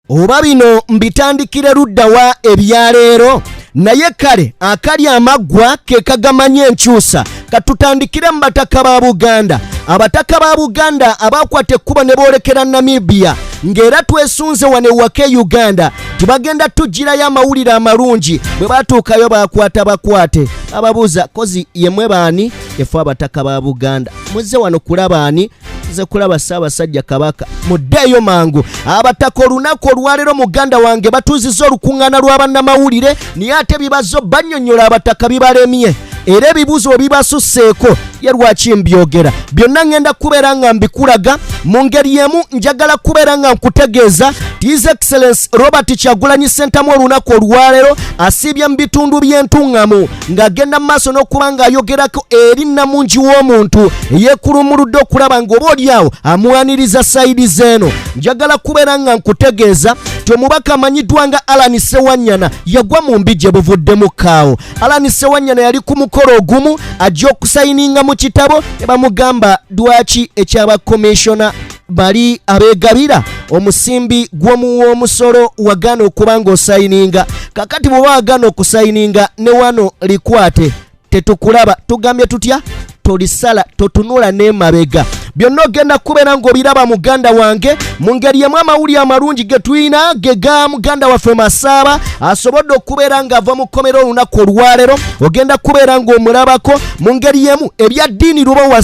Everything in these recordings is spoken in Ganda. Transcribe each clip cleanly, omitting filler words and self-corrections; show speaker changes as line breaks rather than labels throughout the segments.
oba bino mbitandikire luddawa ebyaleero naye kale akali amaggwa ke kagamanya enkyusa katutandikire mu bataka ba Buganda. Abataka ba Buganda abakwata ekkubo ne boolekera Namibia ng'era twesunze wane wake Uganda tibagenda tujjirayo amawulire amalungi bwe batuukayo bakwate ababuuza kozi yemwe baani efe abataka ba Buganda muzze wano kulaba ani ze kulaba Ssaabasajja Kabaka muddeeyo mangu. Abataka olunaku olwaleero Muganda wange batuuzizza olukuŋŋaana lw'abannamawulire naye ate bibazo bannyonnyola abataka bibalemye era ebibuzo bibasusseeko ye lwaki mbyogera byonna ngenda kubeera nga mbikulaga mu ngeri yemu. Njagala kubeera nga nkutegeeza His Excellency Robert Kyagulanyi Ssentamu olunaku olwaleero asiibye mu bitundu by'entuŋŋamu ng'agenda mu maaso n'okuba ng'ayogerako eri Namungi w'omuntu eyeekulumuludde okulaba ng'oba oliawo amuwaniriza sayidi zeeno. Njagala kubeera nga nkutegeeza ti omubaka amanyiddwa nga Alan Ssewanyana yagwa mu mbi gye buvuddemu kaawo. Alan Ssewanyana yali ku mukolo ogumu ajja okusayininga mu kitabo ne bamugamba lwaki ekyabakomishona bali abeegabira omusimbi gw'omusolo wagaana okuba ng'osayininga. Kakati bwe wagaana okusayininga ne wano likwate tetukulaba tugambye tutya tolisala totunula n'emabega. Byonna ogenda kubeera ng'obiraba Muganda wange mu ngeri yemu amawulire amalungi ge tulina ge ga Muganda waffe Masaaba asobodde okubeera ng'ava mu kkomera olunaku olwaleero. Ogenda kubeera ng'omulabako mu ngeri yemu ebya ddiini Lubowa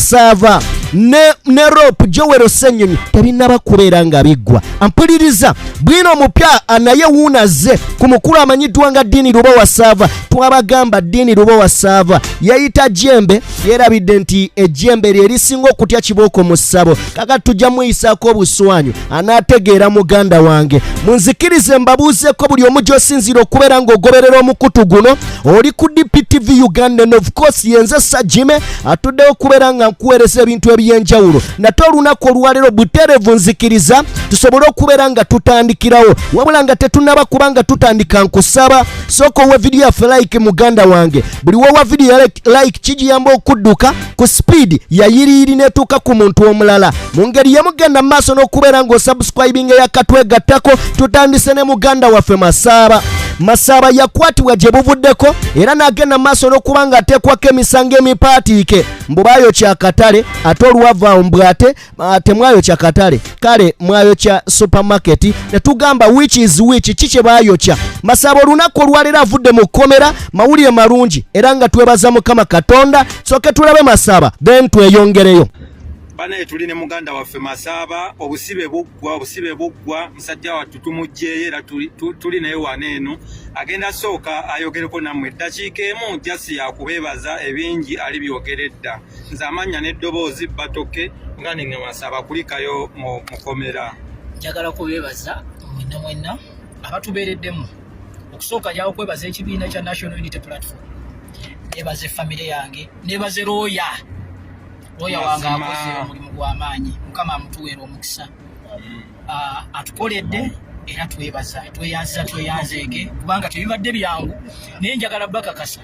ne Rope Joel Ssenyonyi tebinnaba kubeera nga biggwa. Ampuliriza bwino omupya naye wuunaze ku mukulu amanyiddwa nga Ddiini Lubowa twabagamba Ddiini Lubowa yayita jembe yeerabidde nti ejjembe lye lisinga okutya kibooko mu ssabo. Kaka tujja mweyisaako obuswanyu anaategeera Muganda wange. Munzikirize mbabuuzeeko buli omu gy'osinzira okubeera ng'ogoberera omukutu guno oli ku DPTV Uganda and of course yenze Sajime atuddeyo okubeera nga nkuweereza ebintu ebyenjawulo. Nate olunaku olwaleero butereevu nzikiriza tusobole okubeera nga tutandikirawo wabula nga tetunnaba kuba nga tutandika nkusaba sooka owa vidiyo yaffe like Muganda wange. Buli wowa vidiyo like kigiyamba okudduka ku speed yayiriiri netuuka ku muntu omulala. Mu ngeri yemugenda mu maaso n'okubeera ng'osubscribing eyakatwegattako tutandise ne Muganda waffe Masaaba yakwatibwa gye buvuddeko era n'agenda mu maaso n'okuba nga ateekwako emisango emipaatiike mbu baayokya akatale ate olwavaawo mbwate temwayokya katale kale mwayokya supermarket ne tugamba which is which kiki baayokya. Masaaba olunaku olwaleero avudde mu kkomera mawulire malungi era nga twebaza Mukama Katonda soke tulabe Masaaba then tweyongereyo.
Bana tuli ne Muganda waffe Masaaba obusibe buggwa musajja wattu tumugjeyo era tuli naye waneeno agenda sooka ayogereko nammwe eddakiika emu jasi yakubeebaza ebingi ali byogeredda nze amanya n'eddoboozi batoke nga ninge Masaaba kulikayo mu kkomera.
Njagala kubeebaza mwenna abatubeereddemu okusooka njawo kwebaza ekibiina kya National Unity Platform neebaza famire yange neebaze looya wange akoze omulimu gw'amaanyi Mukama amutuweera omukisa atukoledde era tweyanzeege kubanga tebibadde byangu naye njagala bakakasa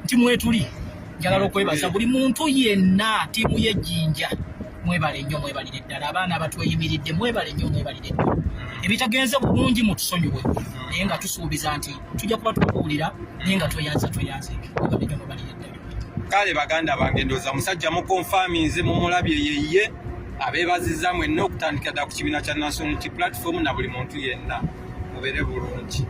nti mwetuli njagala okwebaza buli muntu yenna ttiimu y'ejjinja mwebale nnyo mwebalire ddala abaana abatweyimiridde mwebale nnyo mwebalire ddala ebitagenze bulungi mutusonyiwe naye nga tusuubiza nti tujja kuba tukuwulira naye nga tweyanzeege mwebale nnyo mwebalire ddala.
Kale baganda bange ndoza musajja mu konfaminze mu mulabye yeye abebaziza mwenna okutandika dda ku kibiina kya National Unity Platform na buli muntu yenna mubere bulungi.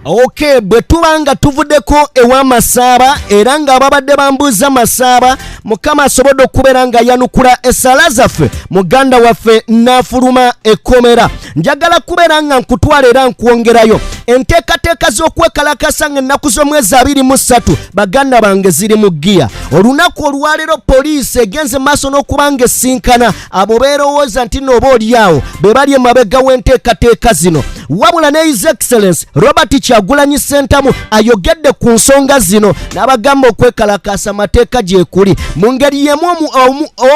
Okay, bwe tubanga tuvuddeko ewa Masaaba era nga ababadde bambuuza Masaaba Mukama asobodde okubeera nga yanukula essala zaffe Muganda waffe n'afuluma ekkomera. Njagala kubeera nga nkutwala era nkwongerayo enteekateeka z'okwekalakasa ng'ennaku z'omwezi 23 baganda bange ziri mu giya. Olunaku olwaleero poliisi egenze maaso n'okuba ng'essinkana abo beerowooza nti nooba oliawo be bali emabega w'enteekateeka zino wabula ne His Excellency Robert Kyagulanyi Ssentamu ayogedde ku nsonga zino n'abagamba okwekalakasa amateeka gyekuli mu ngeri yemu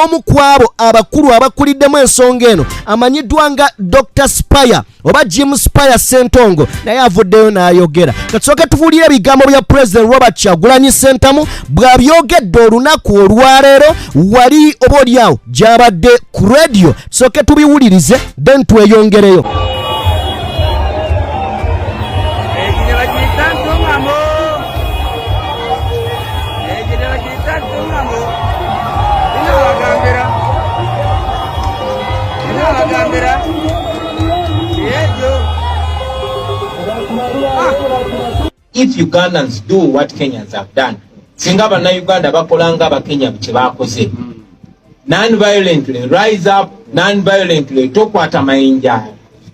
omu ku abo abakulu abakuliddemu ensonga eno amanyiddwa nga Dr. Spire oba Jim Spire Ssentongo naye avuddeyo n'ayogera. Katusooke tuwulire ebigambo bya President Robert Kyagulanyi Ssentamu bw'abyogedde olunaku olwaleero wali oba oliawo gy'abadde ku radio. Tusooke tubiwulirize then tweyongereyo.
If Ugandans do what Kenyans have done, singa bannayuganda bakolanga abakenya bwe bakoze, non-violently rise up, non-violently tokwata mayinja,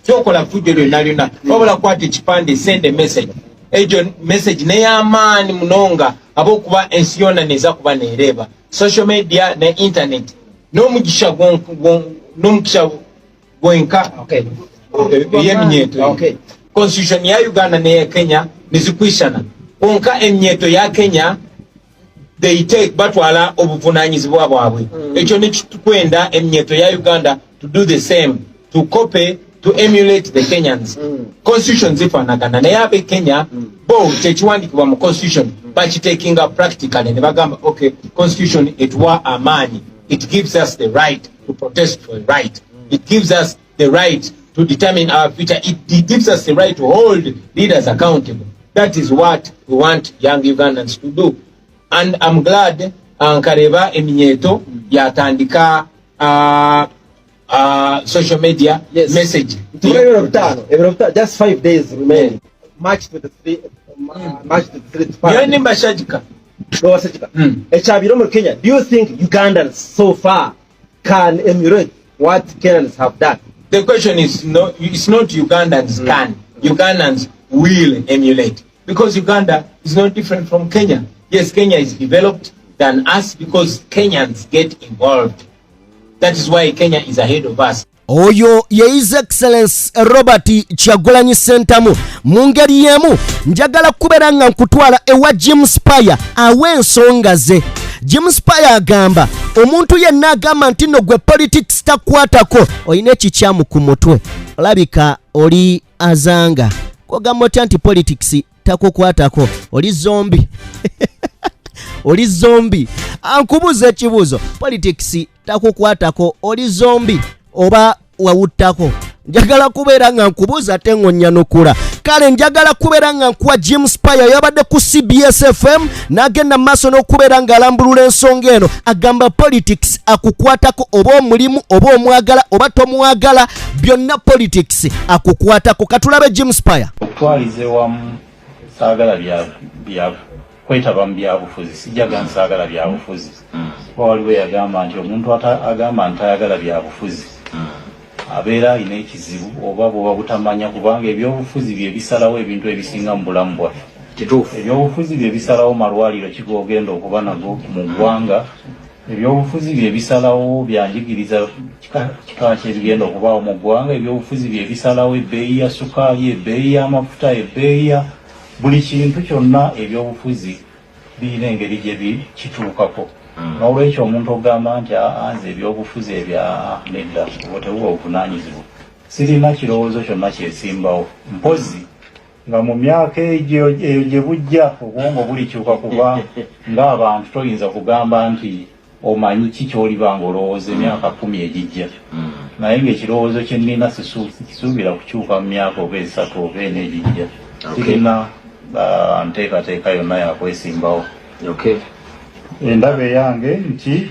tokola fujjo lyonna, wabula kwata ekipande, send a message. Ejo message n'ey'amaanyi munonga ab'okuba ensi yonna neza kuba neereba. Social media ne internet n'omugisha gwenka y'eminyeeto. Constitution ya Uganda ne Kenya nizikwishana. Konka emnyeeto ya Kenya they take batwala obuvunaanyizibwa bwabwe. Ekyo ne kitukwenda emnyeeto ya Uganda to do the same, to copy, to emulate the Kenyans. Constitution zifanagana naye abe Kenya bo tekiwandikibwa mu constitution bakitekinga practically ne bagamba okay, constitution etwa amaanyi, it gives us the right to protest for right, it gives us the right to determine our future, it gives us the right to hold leaders accountable. That is what we want young Ugandans to do. And I'm glad Nkareba eminyeeto yatandika social media message.
Just 5 days remaining. March 23. March 23.
You're in Bashajika.
Echabiro Kenya. Do you think Ugandans so far can emulate what Kenyans have done?
The question is no. It's not Ugandans can. Ugandans will emulate, because Uganda is not different from Kenya. Yes, Kenya is developed than us because Kenyans get involved. That is why Kenya is ahead of us.
Oyo ye His Excellence Robert Kyagulanyi Ssentamu. Mu ngeri yemu njagala kubeera nga nkutwala ewa Jim Spire awe ensonga ze. Jim Spire agamba omuntu yenna agamba nti no gwe politics takwatako olina ekikyamu ku mutwe, olabika oli azanga. Kogamba otya nti politics takukwatako, oli zombi. Oli zombi. Ankubuza ekibuuzo, politics takukwatako, oli zombi oba wawuttako? Njagala kubeera nga nkubuuza ate ng'onnyanukula. Kale njagala kubeera nga nkuwa Jim Spire yabadde ku CBS FM n'agenda maaso n'okubeera ng'alambulula ensonga eno. Agamba politics akukwatako, oba omulimu oba omwagala oba tomwagala, byonna politics akukwatako. Katulabe Jim Spire.
Okwalize wamu saagala bya kwetaba mu byabufuzi, sijaga nsaagala byabufuzi. Waliwo yagamba nti omuntu agamba nti ayagala byabufuzi abeera alina ekizibu oba bw'oba butamanya, kubanga ebyobufuzi bye bisalawo ebintu ebisinga mu bulamu bwaffe. Kituufu. Ebyobufuzi bye bisalawo malwaliro kigogenda okuba nago mu ggwanga. Ebyobufuzi bye bisalawo byanjigiriza kika kyebigenda okubaawo mu ggwanga. Ebyobufuzi bye bisalawo ebbeeyi ya sukaali, ebbeeyi y'amafuta, ebbeeyi ya buli kintu kyonna. Ebyobufuzi birina engeri gye kituukako. N'olwekyo omuntu ogamba nti anze ebyobufuzi ebya nedda oba tebuba obuvunaanyizibwa, sirina kirowoozo kyonna kyesimbawo. Mpozi nga mu myaka egyo gye bujja obwongo bulikyuka, kuba ng'abantu toyinza kugamba nti omanyi ki ky'oliba ng'olowooza emyaka 10 egijja. Naye ng'ekirowoozo kye nnina kisuubira kukyuka mu myaka oba 3 oba 4 egijja. Sirina nteekateeka yonna yakwesimbawo. Endaba yange nti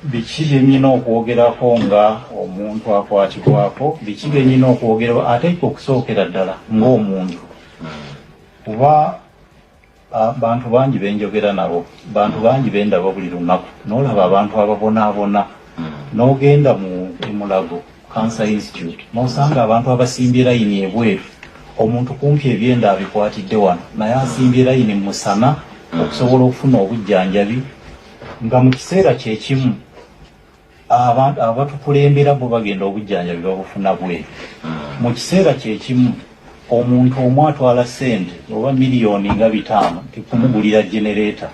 biki bye nnina okwogerako nga omuntu akwatibwako, biki bye nnina okwogerako ate okusookera ddala ng'omuntu, kuba bantu bangi benjogera nabo, bantu bangi bendaba buli lunaku. N'olaba abantu ababonaabona, n'ogenda mu Mulago Cancer Institute n'osanga abantu abasimbye layini ebweru, omuntu kumpi ebyenda abikwatidde wano, naye asimbye layini mu musana okusobola okufuna obujjanjabi, nga mu kiseera kyekimu abatukulembera bo bagenda obujjanjabi babufuna bweru. Mu kiseera kyekimu omuntu omu atwala ssente oba miliyoni nga 5 kumugulira generator,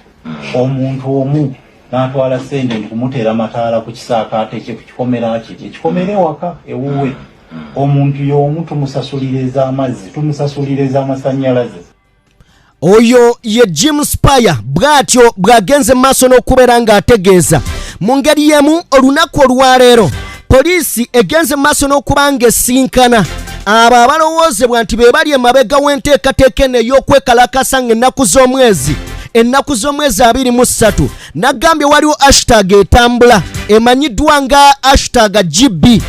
omuntu omu n'atwala ssente kumutera mataala ku kisaakaate kye, ku kikomera kye, ekikomera ewaka ewuwe. Omuntu y'omu tumusasuliriza amazzi, tumusasuliriza amasannyalaze.
Oyo ye Jim Spire bwatyo bwagenze maaso n'okubeera ng'ategeeza. Mu ngeri yemu olunaku olwaleero poliisi egenze maaso n'okuba ng'esinkana abo abalowoozebwa nti be bali emabega w'enteekateeka eno ey'okwekalakasa ng'ennaku z'omwezi 23 n'agambye waliwo hashtag etambula emanyiddwa nga hashtag GB.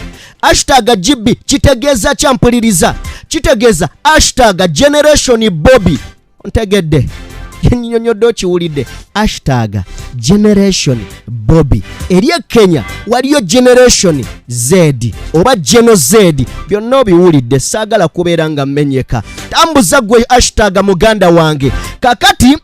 Hashtag GB kitegeeza kyampuliriza kitegeeza #generation Bobby ontegedde nyonyodde okiwulidde #generation Bobby eri Kenya waliyo generation Z oba Geno Z byonna obiwulidde saagala kubeera nga mmenyeka tambuza gwe #muganda wange kakati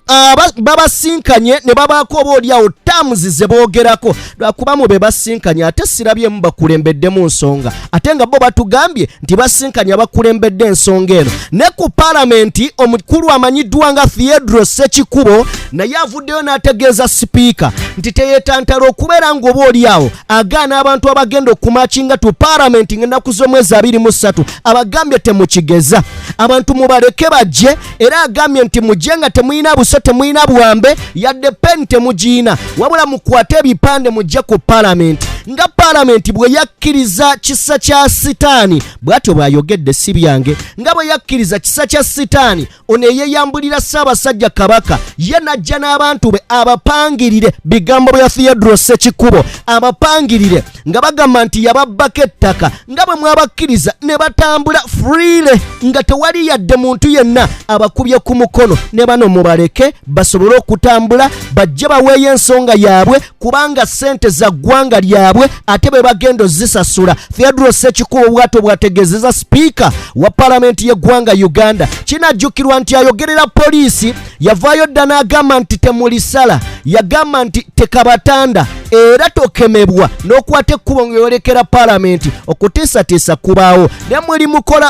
babasinkanye ne babaako obaoliawo tamuzi ze boogerako lwakuba mu be basinkanye ate sirabyemu bakulembeddemu nsonga ate nga bo batugambye nti basinkanye abakulembedde ensonga eno ne ku palamenti omukulu amanyiddwa nga Theodore Sekikubo naye avuddeyo n'ategeeza sipiika nti teyeetantala okubeera ng'obaoliawo agaana abantu abagenda okumakinga tu palamenti ng'ennaku z'omwezi 23 abagambye temukigeza abantu mubaleke bajje era agambye nti mujje nga temuyina buso temuyina buwambe yadde peni temugiina wabula mukwate ebipande mujje ku palamenti nga palamenti bwe yakkiriza kisa kya sitaani bw'atyo bw'ayogedde si byange nga bwe yakkiriza kisa kya sitaani ono eyeyambulira Ssaabasajja Kabaka ye najja n'abantu be abapangirire bigambo bya Theodore Sekikubo abapangirire nga bagamba nti yababbako ettaka nga bwe mwabakkiriza ne batambula freely nga tewali yadde muntu yenna abakubye ku mukono ne bano mubaleke basobole okutambula bajje baweeyo ensonga yaabwe kubanga ssente za ggwanga lyabwe ate be bagenda zisasula. Theodore Sekikubo bwato bwategezeza speaker wa palamenti y'eggwanga Uganda kinajjukirwa nti ayogerera poliisi yavaayo dda n'agamba nti temulisala yagamba nti tekabatanda era tokemebwa n'okwata ekkubo ng'eyolekera palamenti okutiisatiisa kubaawo ne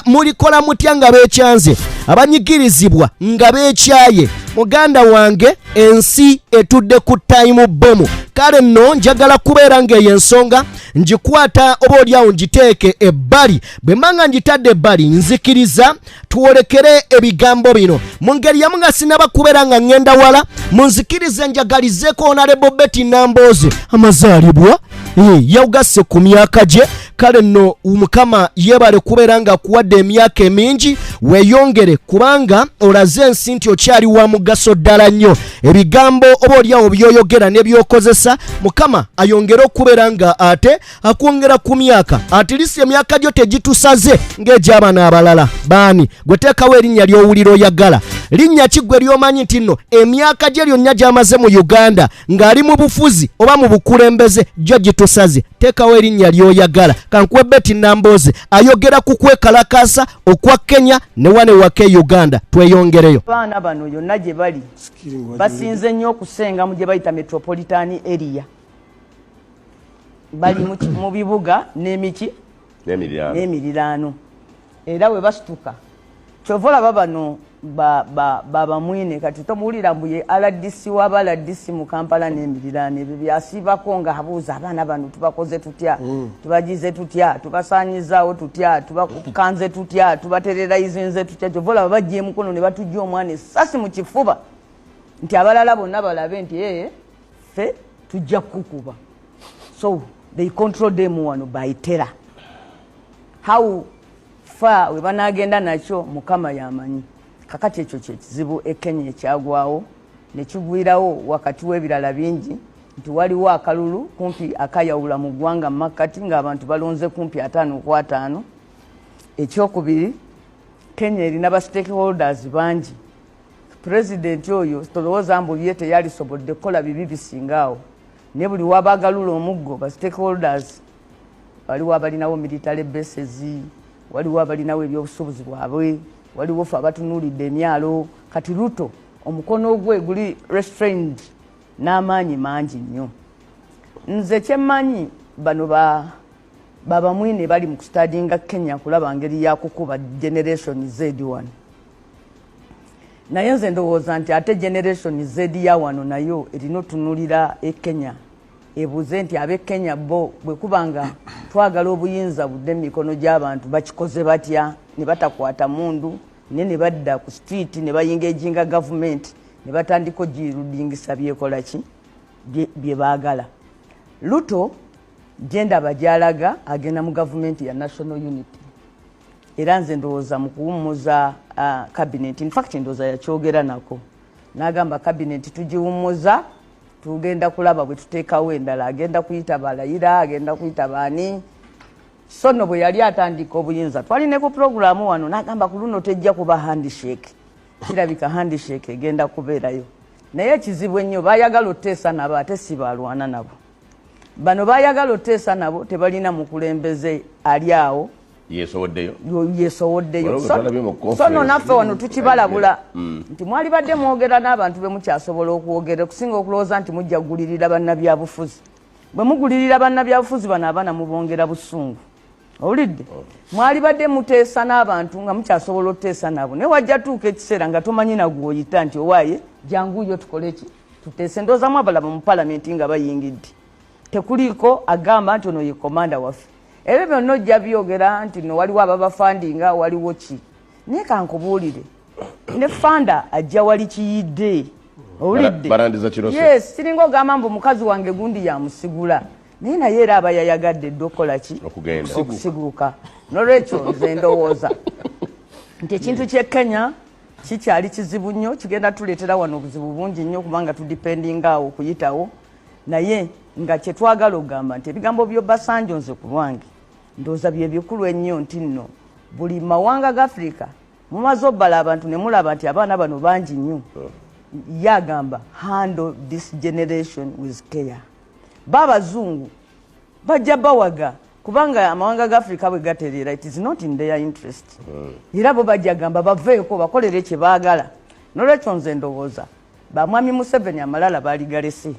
mulikola mutya nga beekyanze abanyigirizibwa nga beekyaye muganda wange ensi etudde ku time bomb kale nno njagala kubeera ng'eyo ensonga ngikwata oba oliawo ngiteeke ebbali bwe manga ngitadde ebbali nzikiriza tuwolekere ebigambo bino mu ngeri yamu nga sinaba kubeera nga ngenda wala munzikirize njagalizeeko Honorable Betty Nambooze amazaalibwa yawugasse ku myaka gye kale nno Mukama yeebale kubeera nga akuwadde emyaka emingi weeyongere kubanga olaze ensi nti okyali wa mugaso ddala nnyo ebigambo oba oliawo byoyogera ne byokozesa Mukama ayongere okubeera nga ate akwongera ku myaka atilisi emyaka gyo tegitusaze ng'egy'abaana abalala baani gwe teekawo erinnya ly'owulira oyagala linnya ki gwe ly'omanyi nti nno emyaka gye lyonna gy'amaze mu Uganda ng'ali mu bufuzi oba mu bukulembeze gyo gitusaze teekawo erinnya ly'oyagala kankuwe Betty Nambooze ayogera ku kwekalakaasa okwa Kenya ne wane wake Uganda tweyongereyo
baana bano yonna gye bali basinze nnyo okusenga mu gye bayita metropolitan area bali mu bibuga n'emiki n'emiriraano era we basituka kyova olaba bano babamwine kati tomuwulira mbu ye RDC waba RDC mu Kampala n'emiriraano ebyo byasiibako nga abuuza abaana bano tubakoze tutya tubagize tutya tubasaanyizaawo tutya tubakanze tutya tubatererayizinze tutya kyova olaba bajja emukono ne batujja omwana essasi mu kifuba nti abalala bonna balabe nti ffe tujja kukuba. So they control them wano by terror. How far we banagenda nakyo Mukama yamanyi. Kakati ekyo kizibu eKenya ekyagwawo ne kigwirawo wakati w'ebirala bingi nti waliwo akalulu kumpi akayawula mu ggwanga makati ng'abantu balonze kumpi 5-5. Ekyokubiri Kenya erina ba stakeholders bangi. President oyo tolowooza mbu ye teyalisobodde kukola bibi bisingaawo ne buli wabagalula omuggo ba stakeholders waliwo abalinawo military bases waliwo abalinawo ebyobusuubuzi bwabwe waliwo fe abatunuulidde emyalo kati Ruto omukono gwe guli restrained n'amaanyi mangi nnyo. Nze kyemmanyi bano babamwine bali mu kustadinga Kenya kulaba ngeri yakukuba generation Z1 naye nze ndowooza nti ate generation Z ya wano nayo erina otunuulira eKenya ebuuze nti ab'eKenya bo bwe kubanga twagala obuyinza budde mikono gy'abantu bakikoze batya ne batakwata mundu ne badda ku street ne bayinga ejinga government ne batandika ogirudingisa byekola ki bye baagala. Ruto genda bajalaga agenda mu government ya National Unity era nze ndowooza mu kuwummuza cabinet. In fact ndowooza yakyogera nako n'agamba cabinet tugiwummuza tugenda kulaba bwe tuteekawo endala agenda kuyita balayira agenda kuyita baani Sono bwe yali atandika obuyinza twaline ku programu wano n'agamba ku luno tejja kuba handshake. Kirabika handshake egenda kubeerayo. Naye kizibu ennyo baayagala oteesa nabo ate si balwana nabo. Bano baayagala oteesa nabo tebalina mukulembeze ali awo.
Yesowoddeyo.
Sono naffe wano tukibalabula nti mwali badde mwogera n'abantu be mukyasobola okwogera okusinga okulowooza nti mujja kugulirira bannabyabufuzi. Bwe mugulirira bannabyabufuzi bano abaana mubongera busungu. Owulidde? Mwali badde muteesa n'abantu nga mukyasobola oteesa nabo. Naye wajja tuuka ekiseera nga tomanyi nagwoyita nti owaaye janguyo tukole ki? Tuteese ndowoozamu abalaba mu palamenti nga bayingidde. Tekuliko agamba nti ono ye komanda waffe. Ebyo byonna ojja byogera nti no waliwo ababafandinga waliwo ki. Naye kankubuulire. Ne fanda ajja wali kiyidde. Owulidde?
Barandiza kirose.
Yes, siringa ogamba mbu mukazi wange gundi yamusigula. Naye naye era aba yayagadde dde okukola ki? Okusiguuka. N'olwekyo nze ndowooza nti ekintu ky'e Kenya kikyali kizibu nnyo, kigenda tuleetera wano obuzibu bungi nnyo kubanga tudipendinga awo okuyitawo. Naye nga kye twagala ogamba nti ebigambo by'Obasanjo nze ku lwange ndowooza bye bikulu ennyo nti nno buli mawanga ga Africa mumaze obbala abantu ne mulaba nti abaana bano bangi nnyo. Yagamba handle this generation with care. Babazungu bajja bawaga kubanga amawanga ga Africa bwe gaterera, it is not in their interest. Era bo bajja gamba baveeko bakolere kye baagala. N'olwekyo nze ndowooza bamwami Museveni amalala baali galese.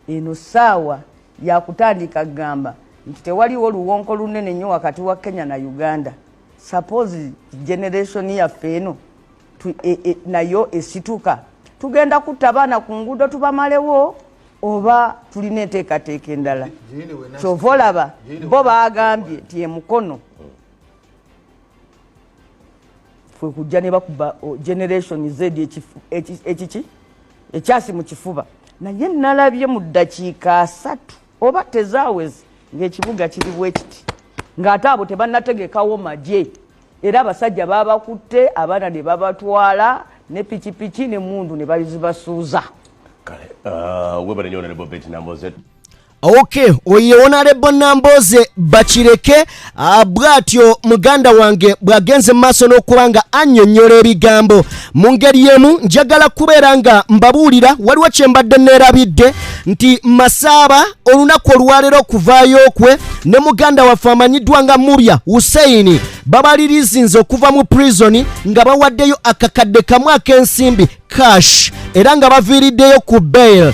Eno saawa yakutandika gamba nti tewaliwo oluwonko lunene nnyo wakati wa Kenya na Uganda. Suppose generation yaffe eno nayo esituka tugenda kutta abaana ku nguudo tubamalewo oba tulina enteekateeka endala. Kyova olaba bo baagambye nti emukono fwe kujja ne bakuba generation Z ekiki ekyasi mu kifuba. Naye nalabye mu ddakiika 3 oba tezaawezi ng'ekibuga kiri bwe kiti ng'ate abo tebannategekawo magye era abasajja babakutte abaana ne babatwala ne pikipiki ne mundu ne bazibasuuza.
Webale nnyo Honorable Betty Namboze.
Okay, oye Honorable Namboze bakireke bwatyo muganda wange bwagenze maaso n'okubanga annyonnyola ebigambo mu ngeri emu. Njagala kubeera nga mbabuulira waliwo kye mbadde neerabidde nti Masaba olunaku olwaleero okuvaayo okwe ne muganda waffe amanyiddwa nga Mubya Hussein babalirizinze okuva mu prison nga bawaddeyo akakadde kamu ak'ensimbi cash era nga baviiriddeyo ku bail.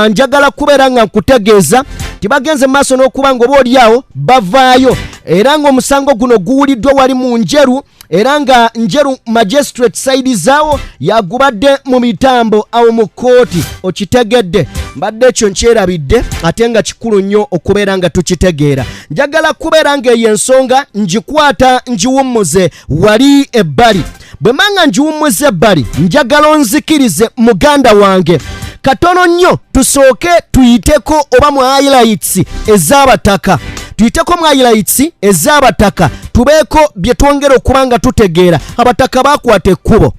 Njagala kubeera nga nkutegeeza tibagenze maaso n'okuba nga oba oliawo bavaayo era ng'omusango guno guwuliddwa wali mu Njeru era nga Njeru magistrate side zaawo yagubadde mu mitambo awo mu kooti. Okitegedde mbadde ekyo nkyerabidde ate nga kikulu nnyo okubeera nga tukitegeera. Njagala kubeera nga eyo ensonga ngikwata ngiwummuze wali ebbali. Bwe manga ngiwummuze ebbali njagala onzikirize muganda wange katono nnyo tusooke tuyiteko oba mu highlights ez'abataka. Tuyiteko mu highlights ez'abataka tubeeko bye twongera okuba nga tutegeera. Abataka bakwata ekkubo.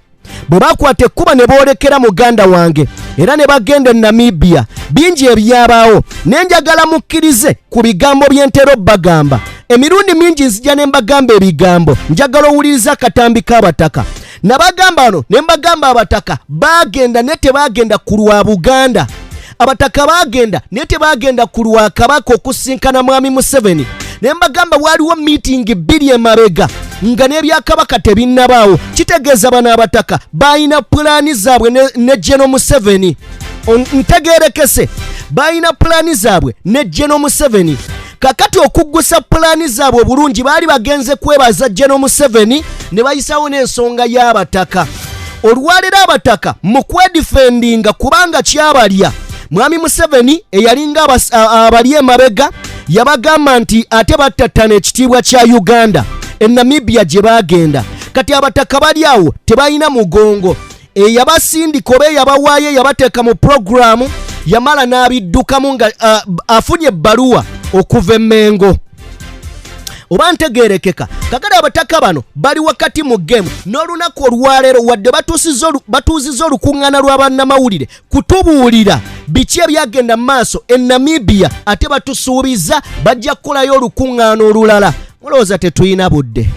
Bwe bakwata ekkubo ne boolekera muganda wange era ne bagenda e Namibia. Bingi ebyabaawo naye njagala mukkirize ku bigambo bye ntera obbagamba. Emirundi mingi nzija ne mbagamba ebigambo njagala owuliriza akatambi k'abataka. Nabagamba ano ne mbagamba abataka bagenda ne tebagenda ku lwa Buganda. Abataka bagenda ne tebagenda ku lwa Kabaka okusinkana mwami Museveni. Ne mbagamba waliwo meeting 2 emabega nga n'ebya Kabaka tebinnabaawo. Kitegeeza bano abataka bayina pulaani zaabwe ne General Museveni. Ntegeerekese bayina pulaani zaabwe ne General Museveni. Kakati okuggusa pulaani zaabwe bulungi baali bagenze kwebaza General Museveni ne bayisawo n'ensonga y'abataka. Olwaleero abataka mu kwedifendinga kubanga kyabalya mwami Museveni eyalinga abali emabega yabagamba nti ate battattana ekitiibwa kya Uganda e Namibia gye bagenda. Kati abataka bali awo tebalina mugongo. Eyabasindika oba eyabawaayo yabateeka mu programu yamala n'abiddukamu nga afunye ebbaluwa okuva Mengo. Oba ntegeerekeka kakale abataka bano bali wakati mu game n'olunaku olwaleero wadde batuuzizza olukuŋŋaana lw'abannamawulire kutubuulira biki ebyagenda mu maaso e Namibia ate batusuubiza bajja kukolayo olukuŋŋaana olulala mulowooza tetuyina budde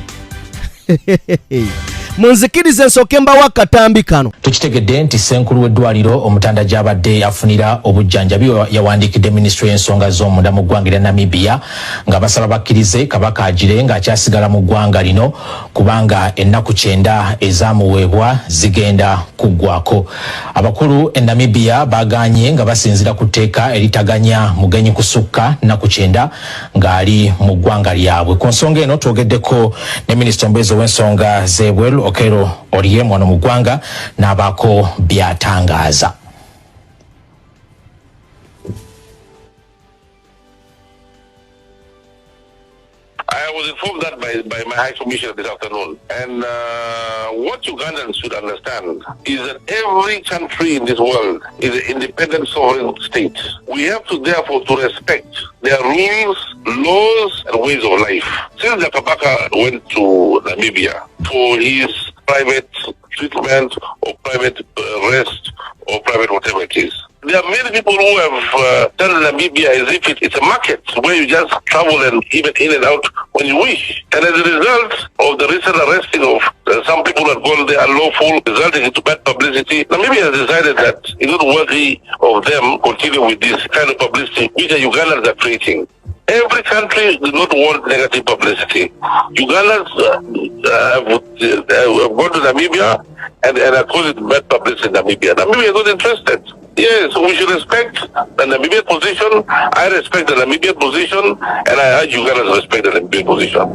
munzikirize nsooke mbawo akatambi kano.
Tukitegedde nti ssenkulu w'eddwaliro Omutanda gy'abadde afunira obujjanjabi yawandiikidde minisitule y'ensonga z'omunda mu ggwanga lya Namibia nga basaba bakkirize Kabaka agire ng'akyasigala mu ggwanga lino kubanga ennaku 9 ezaamuweebwa zigenda kuggwako. Abakulu e Namibia baaganye nga basinzira ku tteeka eritaganya mugenyi kusukka nnaku 9 ng'ali mu ggwanga lyabwe. Ku nsonga eno twogeddeko ne minisita omubeezi w'ensonga z'ebweru Okero Oryem wano mu ggwanga n'abaako by'atangaza.
I was informed that by my High Commissioner this afternoon. And what Ugandans should understand is that every country in this world is an independent sovereign state. We have to therefore to respect their rules, laws, and ways of life. Since the Kabaka went to Namibia for his private treatment or private rest or private whatever it is, there are many people who have turned Namibia as if it's a market where you just travel and even in and out when you wish. And as a result of the recent arresting of some people that gone there unlawful, resulting into bad publicity, Namibia has decided that it's not worthy of them continue with this kind of publicity which the Ugandans are creating. Every country does not want negative publicity. Ugandans have gone to Namibia and are causing bad publicity in Namibia. Namibia is not interested. Yes, we should respect the Namibian position. I respect the Namibian position, and I urge Ugandans to respect the Namibian position.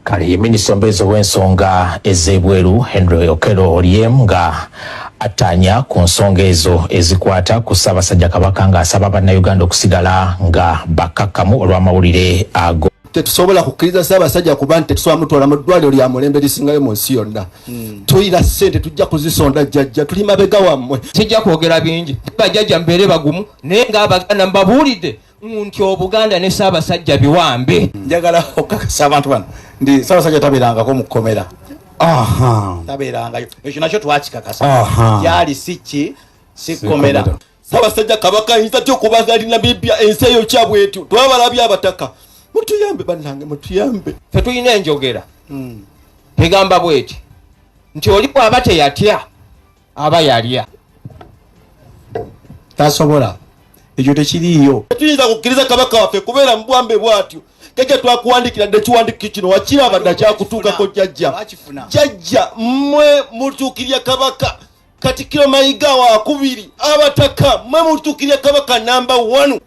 Kale minisita omubeezi w'ensonga ez'ebweru Henry Okello Oryem nga atanya ku nsonga ezo ezikwata ku Ssaabasajja Kabaka ng'asaba bannayuganda okusigala nga bakkakkamu olw'amawulire ago.
Tetusobola kukkiriza Ssaabasajja kuba nti tetusobola mutwala mu ddwaliro lya mulembe lisingayo mu nsi yonna. Tuyira ssente tujja kuzisonda jjajja tuli mabega wammwe.
Sijja kwogera bingi bajjajja mbeere bagumu naye ng'Abaganda mbabuulidde nti Obuganda ne Ssaabasajja biwambe.
Njagala okukakasa abantu bano ndi Ssaabasajja tabeerangako mu kkomera. Tabeerangayo ekyo nakyo twakikakasa gyali si kkomera. Ssaabasajja Kabaka ayinza ty okuba gali Namibia ensi eyo kyabwetu twabalabye abataka. Mutuyambe bannange mutuyambe.
Ffe tulina enjogera egamba bweti nti oli bw'aba teyatya aba yalya.
Tasobola ekyo tekiriiyo. Tuyinza kukkiriza Kabaka waffe kubeera mu bwambe bwatyo. Keke twakuwandikira dde kiwandiki kino wakiraba dda kyakutuukako jjajja. Jjajja mmwe mutuukirya Kabaka Katikkiro Mayiga wakubiri abataka mmwe mutuukirya Kabaka namba 1.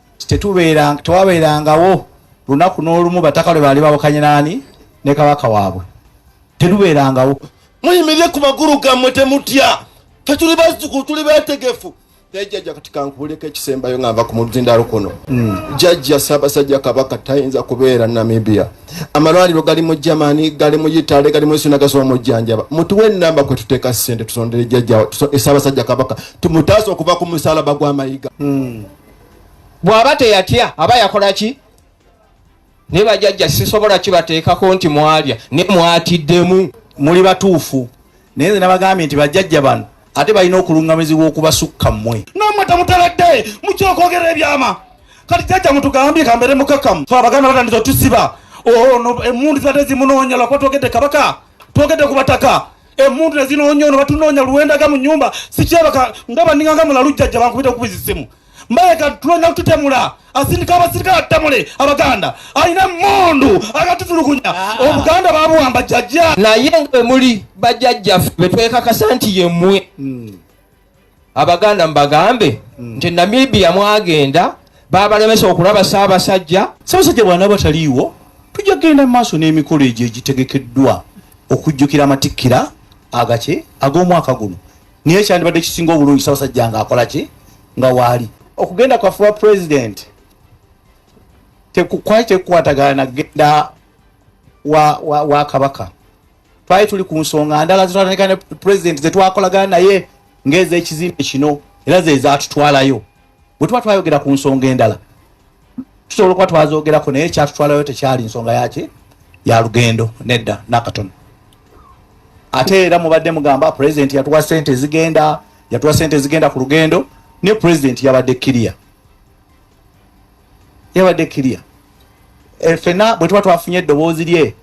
Tewabeerangawo lunaku n'olumu bataka lwe baali bawakanye nani ne Kabaka waabwe. Tetubeerangawo. Muyimirire ku magulu gammwe temutya. Ffe tuli bazzukulu tuli beetegefu. Jjajja kati kankubuleko ekisembayo nga nva ku muzindaalo kuno. Jjajja Ssaabasajja Kabaka tayinza kubeera Namibia. Amalwaliro gali mu Germany, gali mu Italy, gali mu Sina gasobola mujjanjaba. Mutuwe ennamba kwe tuteeka ssente tusondere jjajja Ssaabasajja Kabaka. Tumutaasa okuva ku musalaba gwa Mayiga.
Bw'aba teyatya aba yakola ki? Ne bajjajja sisobola kibateekako nti mwalya ne mwatiddemu.
Muli batuufu. Naye nze nabagambye nti bajjajja bano ate balina okulungamizibwa okubasukka mmwe. Nammwe temutaladde mukyokwogera ebyama. Kati jjajja mutugambye kambeere mukakkamu. So Abaganda batandiza tusiba. Emmundu zate zimunoonya lwakuba twogedde Kabaka. Twogedde ku bataka. Emmundu ne zinoonya ono batunoonya luwendaga mu nnyumba. Sikyebaka nga baninganga mulalu jjajja bankubite okubisa essimu. Mbega tulonda tutemula asindika abasirikale atamule Abaganda alina emmundu agatutulukunya Obuganda babuwamba jjajja
naye nga muli bajjajja ffe twekakasa nti yemmwe Abaganda mbagambe nti Namibia mwagenda babalemesa okulaba Ssaabasajja.
Ssaabasajja bwana bataliiwo tujja genda maaso n'emikolo egyo egitegekeddwa okujjukira amatikkira agace ag'omwaka guno naye ekyandibadde kisinga obulungi Ssaabasajja nga akola ki nga waali okugenda kwa fuwa president kwali tekukwatagana na genda wa Kabaka. Twali tuli ku nsonga ndala zitwatandika ne president zetwakolagana naye ng'ez'ekizimbe kino era ze zaatutwalayo. Bwe tuba twayogera ku nsonga endala tusobola okuba twazoogerako naye kyatutwalayo tekyali nsonga yaki ya lugendo nedda nakatono. Ate era mubadde mugamba president yatuwa ssente zigenda ku lugendo ne president yabadde kiria ffenna bwe tuba twafunye eddoboozi lye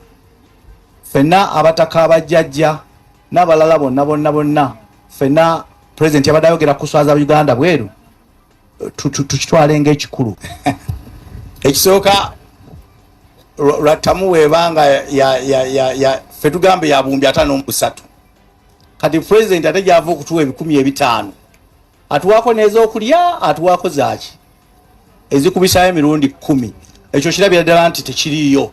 ffenna abataka abajjajja n'abalala bonna ffenna pulezidenti yabadde ayogera kuswaza Uganda bweru tukitwale ng'ekikulu ekisooka lwattamu weebanga ffe tugambe yabumbye 53 kati pulezidenti ate gyava okutuwa 15,000 atuwaako n'ez'okulya atuwaako zaaki ezikubisayo emirundi 10 ekyo kirabira ddala nti tekiriyo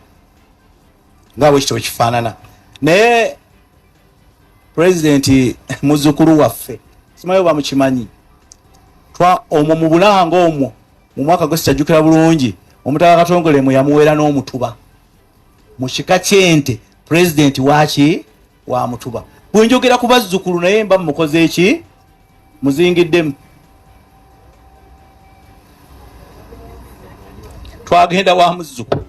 nga bwe kityo kifaanana naye pulezidenti muzzukulu waffe simayo bamukimanyi omwo mu Bulanga omwo mu mwaka gwe sitajjukira bulungi omutaka Katongole mwe yamuweera n'omutuba mu kika ky'ente pulezidenti waaki wa mutuba bwe njogera ku bazzukulu naye mba mukoze eki muzingiddemu twagenda wa muzzukulu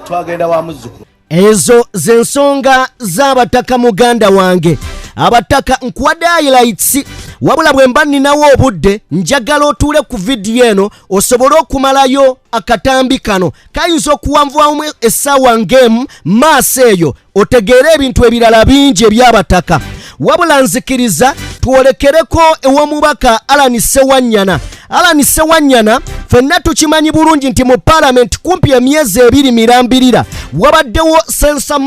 twagenda wa muzzukulu
ezo z'ensonga z'abataka muganda wange abataka nkuwadde highlights wabula bwe mba ninawo obudde njagala otuule ku vidiyo eno osobole okumalayo akatambi kano kayinza okuwanvuwamu essaawa ng'emu maaso eyo otegeere ebintu ebirala bingi eby'abataka wabula nzikiriza twolekereko ew'omubaka Alan Ssewanyana ffenna tukimanyi bulungi nti mu parliament kumpi emyezi 2 mirambirira wabaddewo censure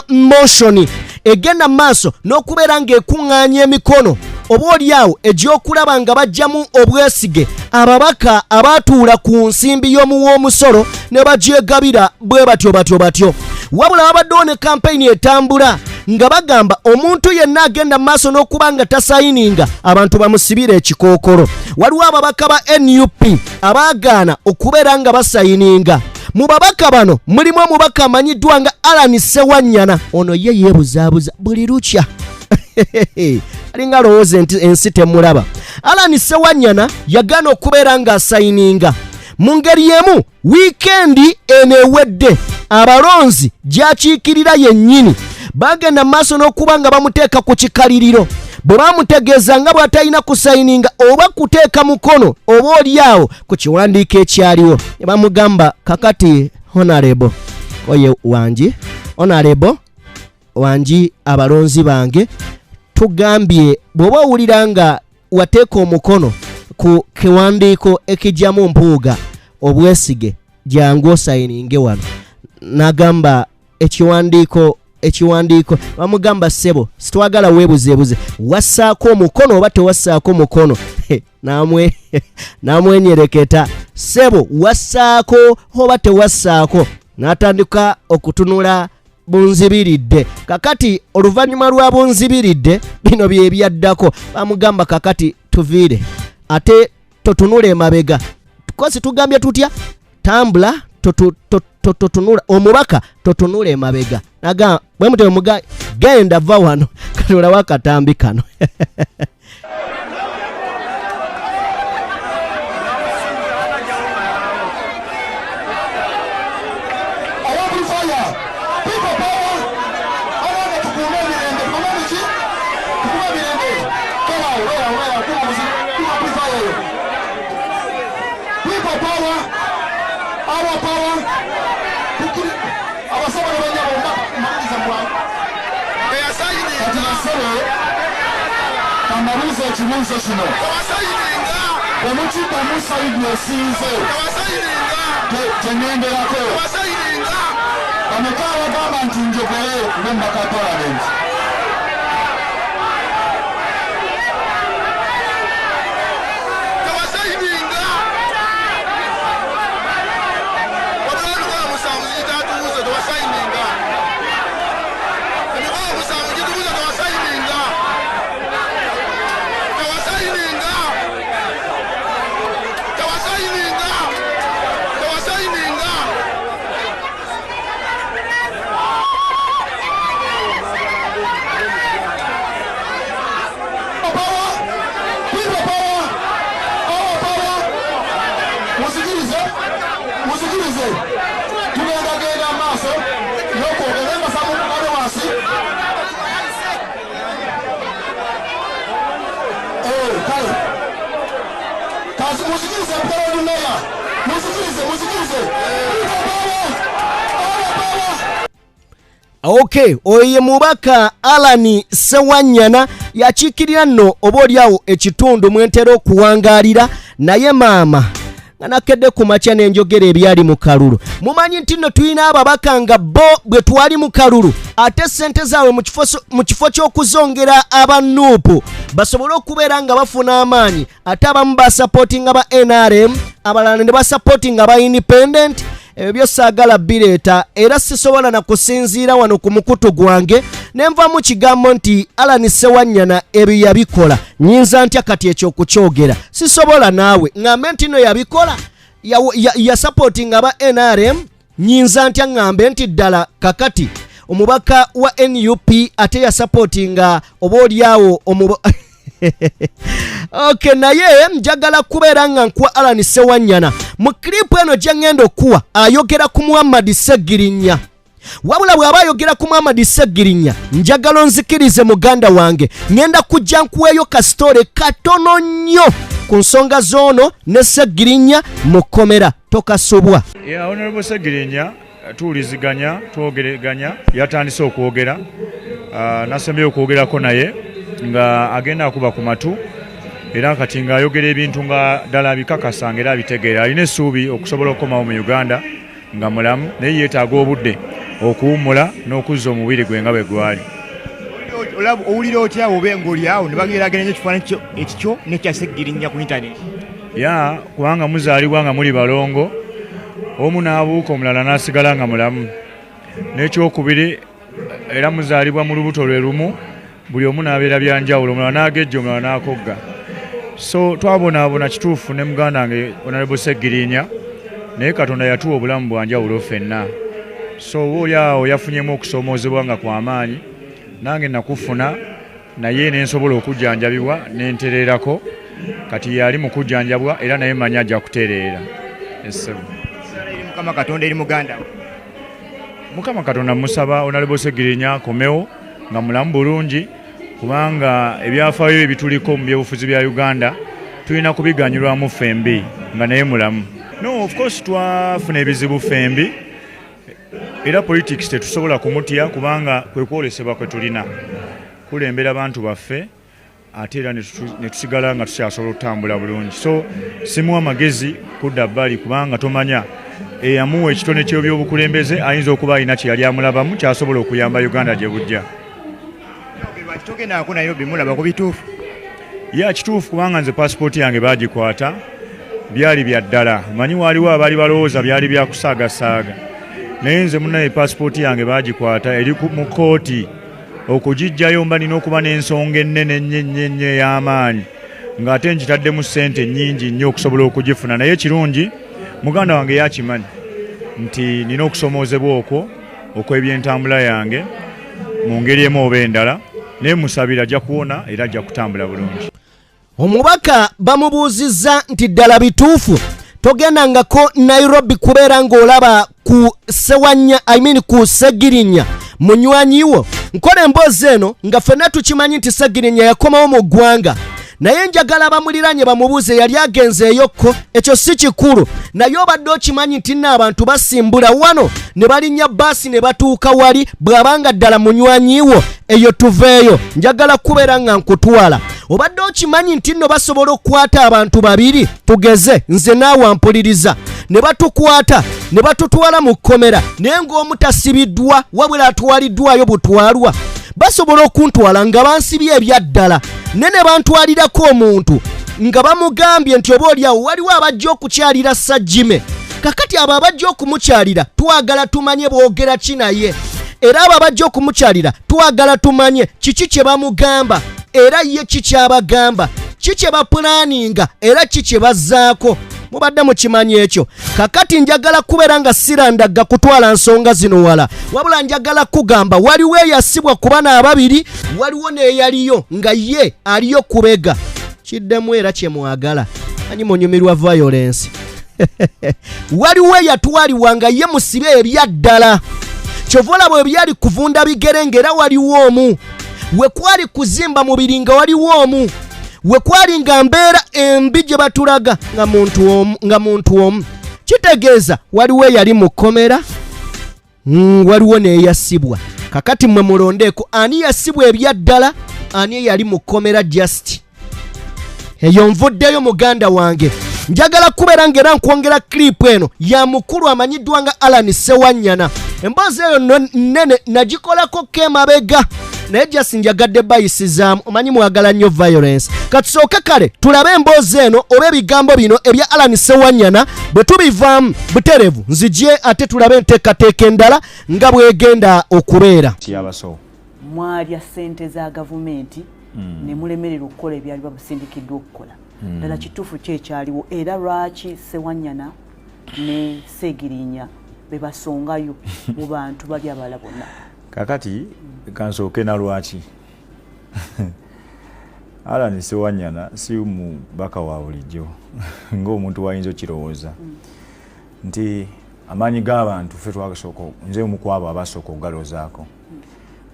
motion egenda maaso n'okubeera ng'ekuŋŋaanya emikono oba oliawo egy'okulaba nga bajjamu obwesige ababaka abaatuula ku nsimbi y'omuwoomusolo ne bagyegabira bwe batyo wabula babaddewo ne kampeyini etambula nga bagamba omuntu yenna agenda maaso n'okuba nga tasayininga abantu bamusibira ekikookolo waliwo ababaka ba NUP abaagaana okubeera nga basayininga mu babaka bano mulimu omubaka amanyiddwa nga Alan Ssewanyana ono ye yeebuzaabuza buli lukya alinga lowooza ensi temulaba Alan Ssewanyana yagaana okubeera nga asayininga mu ngeri emu wiikendi eno ewedde abalonzi gyakiikirira yennyini bagenda maaso n'okuba nga bamuteeka ku kikaliriro bwe bamutegeeza nga bw'atalina kusayininga oba kuteeka mukono oba oliawo ku kiwandiiko ekyaliwo ne bamugamba kakati honorable wangi abalonzi bange tugambye bw'oba owulira nga wateeka omukono ku kiwandiiko ekijjamu mpuuga obwesige jangu osayininge wano n'agamba ekiwandiiko bamugamba ssebo sitwagala weebuzeebuze wassaako omukono oba tewassaako mukono namwenyereketa ssebo wassaako oba tewassaako n'atandika okutunula bunzibiridde kakati oluvannyuma lwa bunzibiridde bino bye byaddako bamugamba kakati tuviire ate totunula emabega kosi tugambye tutya tambula totunula omubaka totunula emabega naga bwe mutwe muga genda va wano katola wakatambi kano
ekibuuzo kino omukiba musayidi esinze tenenderako bameka abagamba nti njogere ng'omubaka wa palamenti musikilize
Okay, oye mubaka Alani Sewanyana yakiikirira nno oboolyawo ekitundu mwentera okuwangalira naye maama nakedde ku makya n'enjogera ebyali mu kalulu. Mumanyi nti nno tulina ababaka nga bo bwe twali mu kalulu ate ssente zaabwe mu kifo ky'okuzongera abanuupu basobole okubeera nga bafuna amaanyi ate abamu basapootinga ba NRM abalala ne basapootinga ba independent. Ebyo byosaagala bireeta era sisobola na kusinziira wano ku mukutu gwange ne nvamu kigambo nti Alani Sewanyana ebyo yabikola nyinza ntya kati ekyokukyogera sisobola naawe ngambe nti no yabikola ya supporting aba NRM nyinza ntya ngambe nti ddala kakati omubaka wa NUP ate ya supportinga oboolyawo Okay, naye njagala kubeera nga nkuwa Alani Sewanyana mu clip eno gye ngenda okuwa ayogera ku Muhammad Ssegirinya. Wabula bw'aba ayogera ku Muhammad Ssegirinya njagala nzikirize muganda wange ngenda kujja nkuweeyo kasitore katono nnyo ku nsonga z'ono ne Ssegirinya mu kkomera tokasobwa.
Honorable Ssegirinya tuwuliziganya twogeraganya yatandise okwogera nasembyeyo okwogerako naye nga agenda akuba ku matu era kati nga ayogera ebintu nga ddala bikakasa ng'era abitegeera alina essuubi okusobola okukomawo mu Uganda nga mulamu naye yeetaaga obudde okuwummula n'okuzza omubiri gwe nga bwe gwali.
Owulira otya obe ng'oli awo ne bageraageranya ekifaananyi ekikyo n'ekya Ssegirinya ku intaneti?
Ya kubanga muzaalibwa nga muli balongo omu n'abuuka omulala n'asigala nga mulamu n'ekyokubiri era muzaalibwa mu lubuto lwe lumu buli omu n'abeera byanjawulo omulala n'agejja omulala n'akogga. So twabonaabona kituufu ne muganda wange Honorable Ssegirinya naye Katonda yatuwa obulamu bwanjawulo ffenna. So oli awo yafunyemu okusoomoozebwa nga kw'amaanyi nange nakufuna naye ne nsobola okujjanjabibwa ne ntereerako kati yali mu kujjanjabwa era naye manya ajja kutereera.
Mukama Katonda eri muganda we.
Mukama Katonda musaba Honorable Ssegirinya akomewo nga mulamu bulungi kubanga ebyafaayo ebituliko mu byobufuzi bya Uganda tulina kubiganyulwamu ffembi nga naye mulamu. No, of course twafuna ebizibu ffembi era politics tetusobola kumutya kubanga kwe kwolesebwa kwe tulina kulembera abantu baffe ate era ne tusigala nga tukyasobola okutambula bulungi. So simuwa magezi kudda bbali kubanga tomanya eyamuwa ekitone ky'ebyobukulembeze ayinza okuba alina kye yali amulabamu kyasobola okuyamba Uganda gye bujja.
Togendaako Nairobi mulaba ku bituufu?
Ya kituufu kubanga nze passport yange baagikwata byali bya ddala. Manyi waliwo abaali balowooza byali bya kusaagasaaga naye nze munnaye passport yange baagikwata eri mu kooti okugijjayo mba nina okuba n'ensonga ennene nnyo ey'amaanyi ng'ate nkitaddemu ssente nnyingi nnyo okusobola okugifuna naye kirungi muganda wange yakimanyi nti nina okusoomoozebwa okwo okw'ebyentambula yange mu ngeri emu oba endala naye musabira ajja kuwona era ajja kutambula bulungi.
Omubaka bamubuuzizza nti ddala bituufu togendangako Nairobi kubeera ng'olaba ku ku Ssegirinya munywanyiwo. Nkola emboozi eno nga ffenna tukimanyi nti Ssegirinya yakomawo mu ggwanga naye njagala bamuliranye bamubuuze yali agenzeeyokko ekyo si kikulu naye obadde okimanyi nti n'abantu basimbula wano ne balinnya baasi ne batuuka wali bw'abanga ddala munywanyiwo eyo tuveeyo njagala kubeera nga nkutwala. Obadde okimanyi nti nno basobola okukwata abantu babiri tugeze nze naawe ampuliriza ne batukwata ne batutwala mu kkomera naye ng'omu tasibiddwa wabula atwaliddwayo butwalwa basobola okuntwala nga bansibye ebyaddala ne bantwalirako omuntu nga bamugambye nti oboolyawo waliwo abajja okukyalira Sajjime kakati abo abajja okumukyalira twagala tumanye boogera ki naye era abo abajja okumukyalira twagala tumanye kiki kye bamugamba era ye kikyabagamba kiki bapulaninga era kiki bazzaako mubadde mukimanyi ekyo. Kakati njagala kubeera nga sirandaga kutwala nsonga zino wala wabula njagala kugamba waliwo eyasibwa ku bana ababiri waliwo n'eyaliyo nga ye aliyo kubega kiddemu era kye mwagala anyi munyumirwa violence waliwo eyatwalibwa nga ye musibe ebyaddala kyovola bwe byali kuvunda bigere ng'era waliwo omu we kwali kuzimba mubiri nga waliwo omu we kwali nga mbeera embi gye batulaga nga muntu omu kitegeeza waliwo eyali mu kkomera waliwo neeyasibwa. Kakati mwe mulondeeko ani yasibwa ebyaddala, ani yali mu kkomera just. Eyo nvuddeyo muganda wange. Njagala kubeera ngera nkwongera clip eno ya mukulu amanyiddwa nga Alan Sewanyana. Emboozi eyo nene nagikolako kemabega naye just njagadde bayisizaamu. Omanyi mwagala nnyo violence. Katusooke kale tulabe emboozi eno oba ebigambo bino ebya Alan Sewanyana bwe tubivaamu buterevu nzijye ate tulabe enteekateeka endala nga bwegenda okubeera.
Mwalya ssente za gavumenti ne mulemerera okukola ebyali babusindikiddwa okukola. Ddala kituufu kyekyaliwo era lwaki Sewanyana ne Segirinya be basongayo mu bantu bali abala bonna.
Kakati kansooke na lwaki Alan Sewanyana si mubaka wa bulijjo ng'omuntu wayinza okirowooza nti amaanyi g'abantu ffe twakasooka nze omukwabo abasooka okugalozaako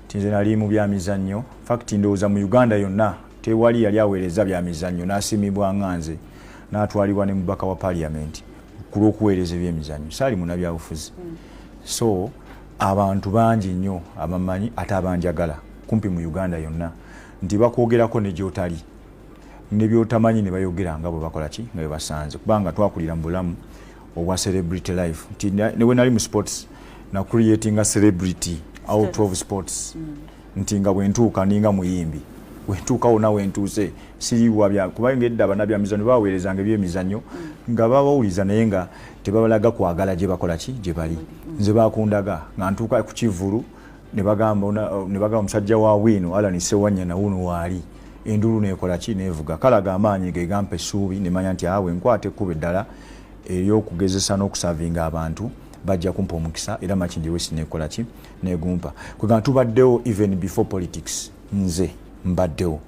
nti nze nali mu byamizannyo fakiti ndowooza mu Uganda yonna tewali yali aweereza byamizannyo n'asimibwa nga nze n'atwalibwa ne mubaka wa parliament ku lw'okuweereza ebyemizannyo saali munabyabufuzi. So abantu bangi nnyo abamanyi ate abanjagala kumpi mu Uganda yonna nti bakwogerako ne gyotali ne byotamanyi ne bayogera nga bwe bakola ki nga bwe basanze kubanga twakulira mu bulamu obwa celebrity life nti newe nali mu sports na creating a celebrity out of sports nti nga bwentuuka ninga muyimbi wentuuka wona wentuuse siriwa bya kubanga edda banabyamizannyo baweerezanga ebyemizannyo nga babawuliza naye nga tebabalaga kwagala gye bakola ki gye bali. Nze bakundaga nga ntuuka ku Kivulu ne bagamba omusajja wa Wino Alan Sewanyana wuno waali endulu nekola ki nevuga kalaga amaanyi ge gampa essuubi ne manya nti awe nkwate kuba eddala ey'okugezesa n'okusavinga abantu bajja kumpa omukisa era Makindye West nekola ki negumpa kwega tubaddewo even before politics nze mbaddewo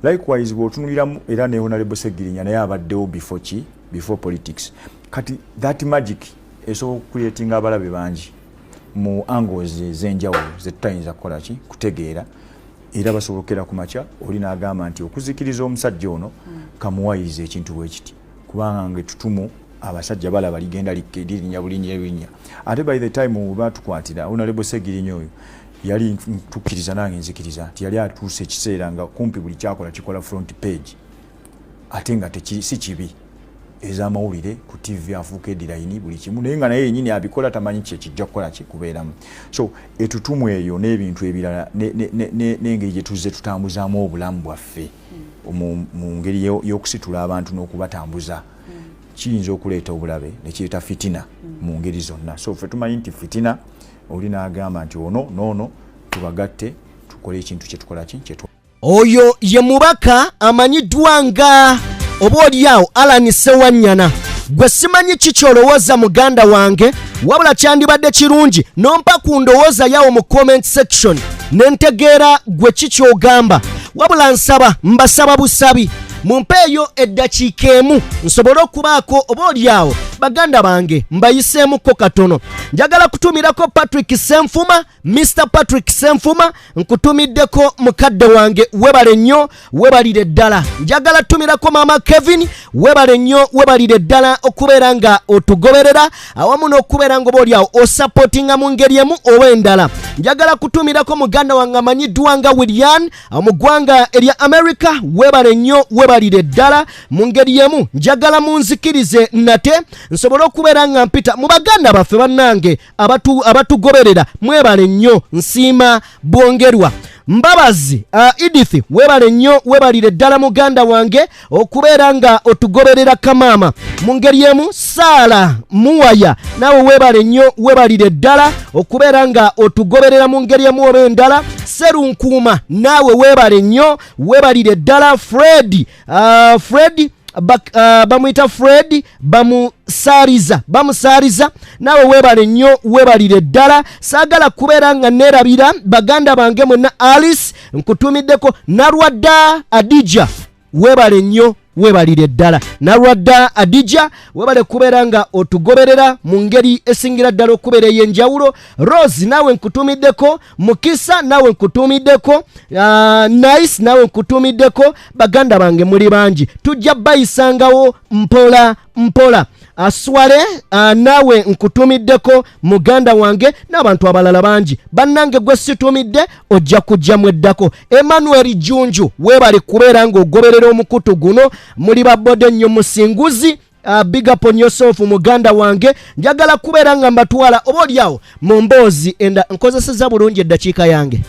likewise bw'otunuliramu era ne Honorable Segirinya naye abaddewo before politics. Kati that magic esobola creating abalabe bangi mu angles ez'enjawulo ze tutayinza kukola ki kutegeera era basobokera ku makya oli n'agamba nti okuzikiriza omusajja ono kamuwayiriza ekintu bwe kiti kubanga ngetutumu abasajja balaba ligenda lirinnya bulinnya ate by the time batukwatira Honorable Segirinya oyo yali tukkiriza nange nzikiriza nti yali atuuse ekiseera nga kumpi buli kyakola kikola front page ate nga si kibi ez'amawulire ku TV afuuka edilayini buli kimu naye nga naye yennyini abikola tamanyi kye kijja kukola kikubeeramu. So etutumu eyo n'ebintu ebirala n'engeri gye tuzze tutambuzaamu obulamu bwaffe mu ngeri y'okusitula abantu n'okubatambuza kiyinza okuleeta obulabe ne kireeta fitina mu ngeri zonna. So ffe tumanyi nti fitina oli n'agamba nti ono tubagatte tukole ekintu kye tukola ki
oyo ye mubaka amanyiddwa nga oboolyawo Alan Sewanyana. Gwe simanyi kikyolowooza muganda wange wabula kyandibadde kirungi nompa ku ndowooza yawo mu comment section nentegeera gwe kikyogamba wabula nsaba mbasaba busabi mumpeeyo eddakiika emu nsobole okubaako oboolyawo baganda bange mbayiseemuko katono. Njagala kutumirako Patrick Senfuma, Mr. Patrick Senfuma, nkutumiddeko mukadde wange webale nnyo webalire ddala. Njagala tumirako mama Kevin webale nnyo webalire ddala okubeera nga otugoberera awamu n'okubeera nga oboolyawo osupportinga mu ngeri emu oba endala. Njagala kutumirako muganda wange amanyiddwa nga William mu ggwanga erya America webale nnyo webalire ddala mu ngeri emu. Njagala munzikirize nate nsobole okubeera nga mpita mu baganda baffe bannange abatugoberera mwebale nnyo nsiima bwongerwa. Mbabazi Edith webale nnyo webalire ddala muganda wange okubeera nga otugoberera kamaama mu ngeri emu. Saala Muwaya nawe webale nnyo webalire ddala okubeera nga otugoberera mu ngeri emu oba endala. Serunkuuma nawe webale nnyo webalire ddala. Fred bamwita Fred bamusaariza nawe webale nnyo webalire ddala. Saagala kubeera nga neerabira baganda bange mwenna. Alice nkutumiddeko. Narwadda Adija webale nnyo webalire ddala. Narwadda Adija webale kubeera nga otugoberera mu ngeri esingira ddala okubeera ey'enjawulo. Rose nawe nkutumiddeko. Mukisa nawe nkutumiddeko. Nice nawe nkutumiddeko. Baganda bange muli bangi tujja bayisangawo mpola. aswale nawe nkutumiddeko muganda wange n'abantu abalala bangi bannange gwe situmidde ojja kujja mweddako. Emmanuel Junju weebale kubeera ng'ogoberera omukutu guno muli babode nnyo musinguzi. Big up on yourself muganda wange, njagala kubeera nga mbatwala oba olyawo mu mboozi enda nkozeseza bulungi eddakiika yange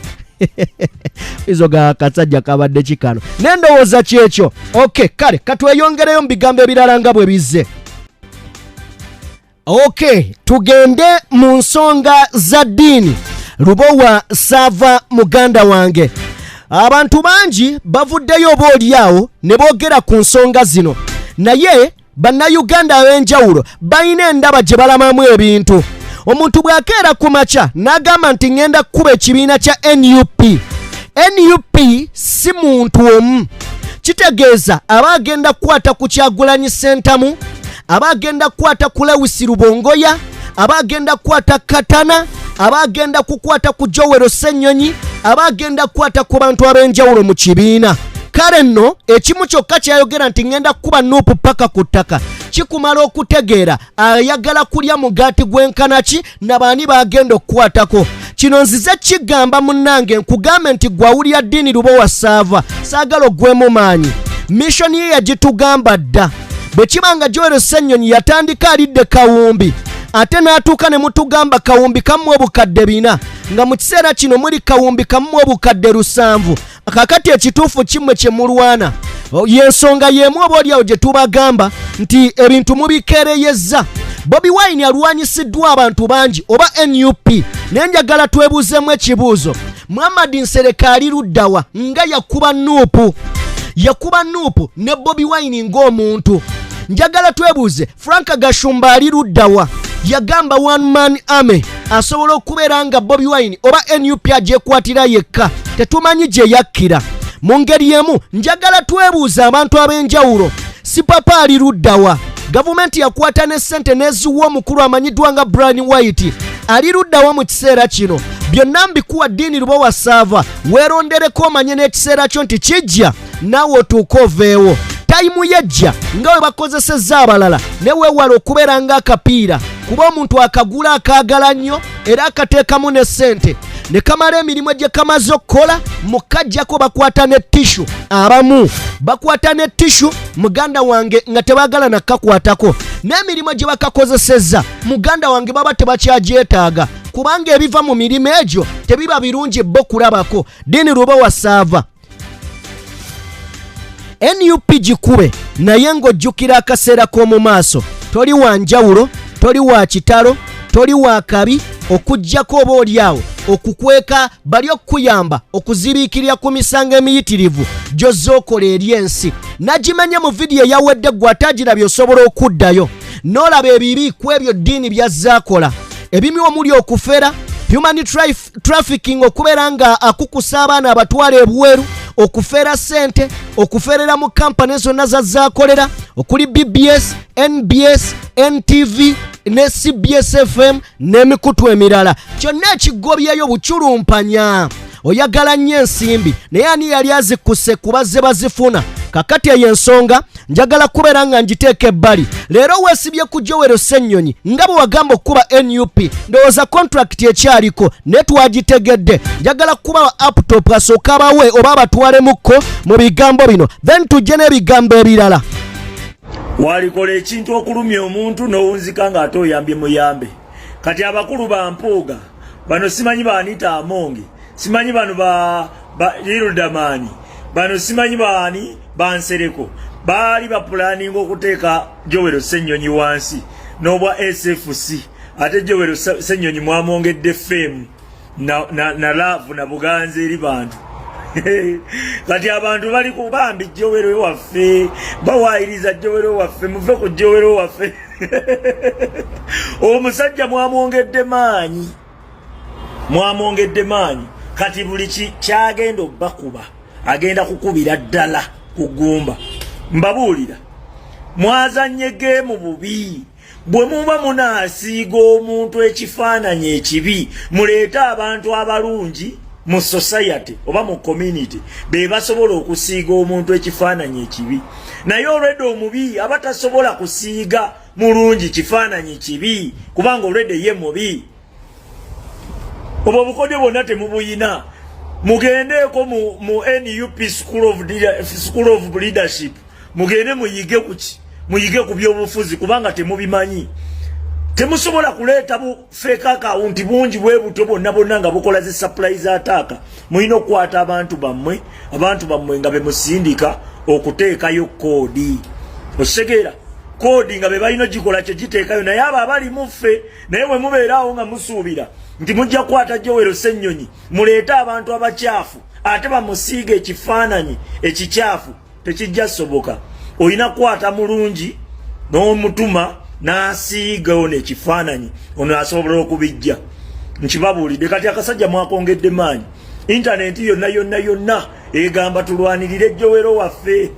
izo ga kasajja kabadde kikano nendowooza kyekyo. Okay, kale katweyongereyo mu bigambo ebirala nga bwe bizze. Okay, tugende mu nsonga za ddiini. Lubowa Sava muganda wange, abantu bangi bavuddeyo oba olyawo ne boogera ku nsonga zino, naye bannayuganda ab'enjawulo balina endaba gye balamamu ebintu. Omuntu bw'akeera ku makya n'agamba nti ngenda kukuba ekibiina kya NUP. NUP si muntu omu, kitegeeza aba agenda kukwata ku Kyagulanyi Ssentamu, aba agenda kukwata ku Lewis Rubongoya, aba agenda kukwata Katana, aba agenda kukwata ku Joel Ssennyonyi, aba agenda kukwata ku bantu ab'enjawulo mu kibiina. Kale nno ekimu kyokka kyayogera nti ngenda kuba Nuupu paka ku ttaka kikumala okutegeera ayagala kulya mugaati gw'enkanaki nabaani bagenda okukwatako. Kino nzize kigamba munnange nkugambe nti gwawulira ddiini Lubowa Sava saagala ogwemu maanyi. Mission ye yagitugamba dda. Bwe kibanga Joel Ssennyonyi yatandika alidde kawumbi ate n'atuuka ne mutugamba kawumbi kamu obukadde 4 nga mu kiseera kino muli kawumbi kamu obukadde 7. Kakati ekituufu kimwe kye mulwana yensonga y'emu oba olyawo gye tubagamba nti ebintu mubikeereyezza. Bobi Wine alwanyisiddwa abantu bangi oba NUP, naye njagala twebuuzemu ekibuuzo. Muhammad Nsereka ali luddawa nga yakuba Nuupu? Yakuba Nuupu ne Bobi Wine ng'omuntu. Njagala twebuuze Frank Gashumba ali luddawa? Yagamba one man army asobola okubeera nga Bobi Wine oba NUP agyekwatira yekka, tetumanyi gye yakkira. Mu ngeri emu njagala twebuuza abantu ab'enjawulo, si papa ali luddawa? Gavumenti yakwata ne ssente n'eziwa omukulu amanyiddwa nga Brian White ali luddawa mu kiseera kino? Byonna mbikuwa ddiini Lubowa Sava, weerondereko omanye n'ekiseera kyo nti kijja naawe otuuka oveewo. Tayimu yejja nga we bakozesezza abalala ne weewala okubeera nga akapiira, kuba omuntu akagula akaagala nnyo era akateekamu ne ssente ne kamala emirimu gye kamaze okukola mukajjako bakwata ne tishu. Abamu bakwata ne tishu muganda wange nga tebaagala nakakwatako, n'emirimu gye bakakozesezza muganda wange baba tebakyagyetaaga kubanga ebiva mu mirimu egyo tebiba birungi bo kulabako. Ddiini Lubowa Sava, NUP gikube naye ng'ojjukira akaseera k'omu maaso. Toli wa njawulo, toli wa kitalo, toli wa kabi, okujjako oba olyawo okukweka bali okuyamba okuzibiikirira ku misango emiyitirivu gy'ozookola eri ensi. Nagimenya mu vidiyo eyawedde gwe atagirabye osobola okuddayo n'olaba ebibi ku ebyo ddiini byazaakola. Ebimu omuli okufera, human trafficking, okubeera nga akukusa abaana abatwala ebweru, okufera ssente, okuferera mu kampani zonna zazaakolera okuli BBS, NBS, NTV ne CBS FM n'emikutu emirala. Kyonna ekigobyeyo buculumpanya. Oyagala nnyo ensimbi naye ani yali azikusse kubazze bazifuna. Kakati eyo ensonga njagala kubeera nga njiteeka ebbali. Leero weesibye ku Joel Ssennyonyi nga bwe wagamba okuba NUP, ndowooza contract ekyaliko ne twagitegedde. Njagala kuba laptop asooka abawe oba abatwalemukko mu bigambo bino, then tujje n'ebigambo ebirala.
Walikola ekintu okulumya omuntu n'owunzika ng'ate oyambye muyambe. Kati abakulu ba Mpuuga bano simanyi ba Anita Amongi, simanyi bano ba Yirudamani, bano simanyi baani ba Nsereko baali bapulaninga okuteeka Joel Ssennyonyi wansi n'obwa SFC. Ate Joel Ssennyonyi mwamwongedde fame na laavu na buganza eri bantu. Kati abantu bali kubambi Joel waffe, bawaayiriza Joel waffe, muve ku Joel waffe. Omusajja mwamwongedde maanyi, mwamwongedde maanyi. Kati buli kyagenda obbakuba agenda kukubira ddala kugumba. Mbabuulira mwazanye geemu bubi. Bwe muba munaasiiga omuntu ekifaananyi ekibi, muleeta abantu abalungi mu society oba mu community be basobola okusiiga omuntu ekifaananyi ekibi. Naye olwedde omubi abatasobola kusiiga mulungi kifaananyi kibi kubanga olwedde ye mubi obwo obukodyo bwonna temubuyina mugendeeko mu NUP School of Leadership mugende muyige kuki muyige ku byobufuzi kubanga temubimanyi temusobola kuleeta bu fake account bungi bwe buto bonna nga bukola zi surprise attack muyina okukwata abantu bammwe nga bemusindika okuteekayo koodi osegera koodi nga bebalina gikola kye giteekayo naye abo abali muffe naye bwe mubeeraawo nga musuubira nti mujja kukwata Joel Ssennyonyi muleete abantu abakyafu ate bamusiige ekifaananyi ekikyafu tekijja soboka oyina kukwata mulungi n'omutuma n'asiigawo n'ekifaananyi ono asobola okubijja nkibabuulidde kati akasajja mwakongedde maanyi intaneti yonna egamba tulwanirire Joel waffe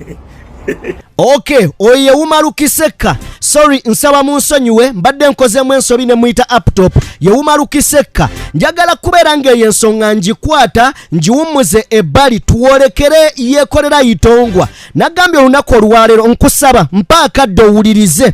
Okay, oye umarukiseka. Sorry, nsaba munsonyiwe, mbadde nkozemu ensobi ne muita laptop. Ye umarukiseka. Njagala kubeera ng'eyensonga ngikwata ngiwummuze ebbali tuwolekere yeekolera Itongwa. Nagambye olunaku olwaleero nkusaba mpaaka dde owulirize.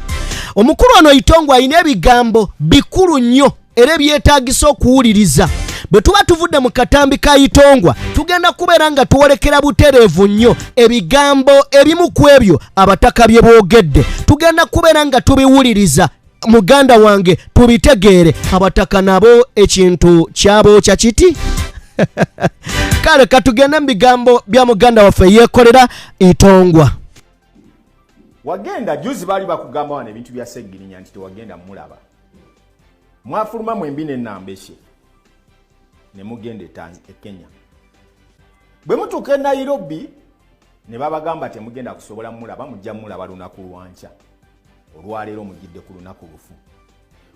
Omukulu ono Itongwa alina ebigambo bikulu nnyo era byetaagisa okuwuliriza. Bwe tuba tuvudde mu katambi ka Itongwa tugenda kubeera nga tuwolekera butereevu nnyo ebigambo ebimu ku ebyo abataka bye boogedde. Tugenda kubeera nga tubiwuliriza muganda wange tubitegeere abataka nabo ekintu kyabo kya kiti. Kale katugende mu bigambo bya muganda waffe yeekolera Itongwa.
Wagenda juzi bali bakugamba wana ebintu bya Sseggirinya nti tewagenda mulaba. Mwafuluma mwembine Nambeshe. Ne mugende Kenya. Bwe mutuuka Nairobi ne babagamba temugenda kusobola mulaba mujja mulaba lunaku lwanca. Olwaleero mujidde ku lunaku lufu.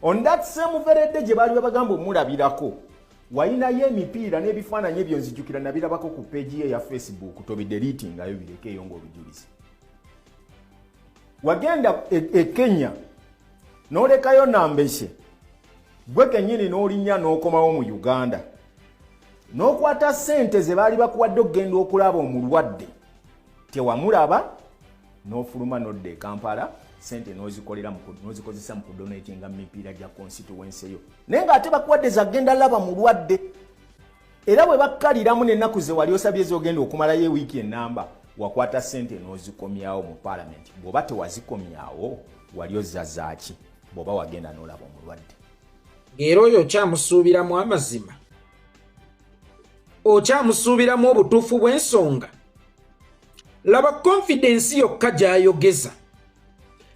On that same very day gye bali babagamba mulabirako. Wayina ye emipiira n'ebifaananyi ebyo nzijukira nabirabako ku page ye ya Facebook tobideletingayo birekeyo ng'obujulizi. Wagenda Kenya n'olekayo Nambeshe. Gwe kennyini n'olinnya n'okomawo mu Uganda. N'okwata ssente ze baali bakuwadde okugenda okulaba omulwadde tewamulaba n'ofuluma n'odda e Kampala ssente n'ozikozesa mu kudonatinga mu mipiira gya constituency yo naye ng'ate bakuwadde zagenda laba mulwadde era bwe bakkaliramu n'ennaku ze wali osabye z'ogenda okumalayo ewiiki ennamba wakwata ssente n'ozikomyawo mu paalamenti bw'oba tewazikomyawo wali ozazzaaki bw'oba wagenda n'olaba omulwadde
ng'era oyo okyamusuubiramu amazima okyamusuubiramu obutuufu bw'ensonga laba confidence yokka gy'ayogeza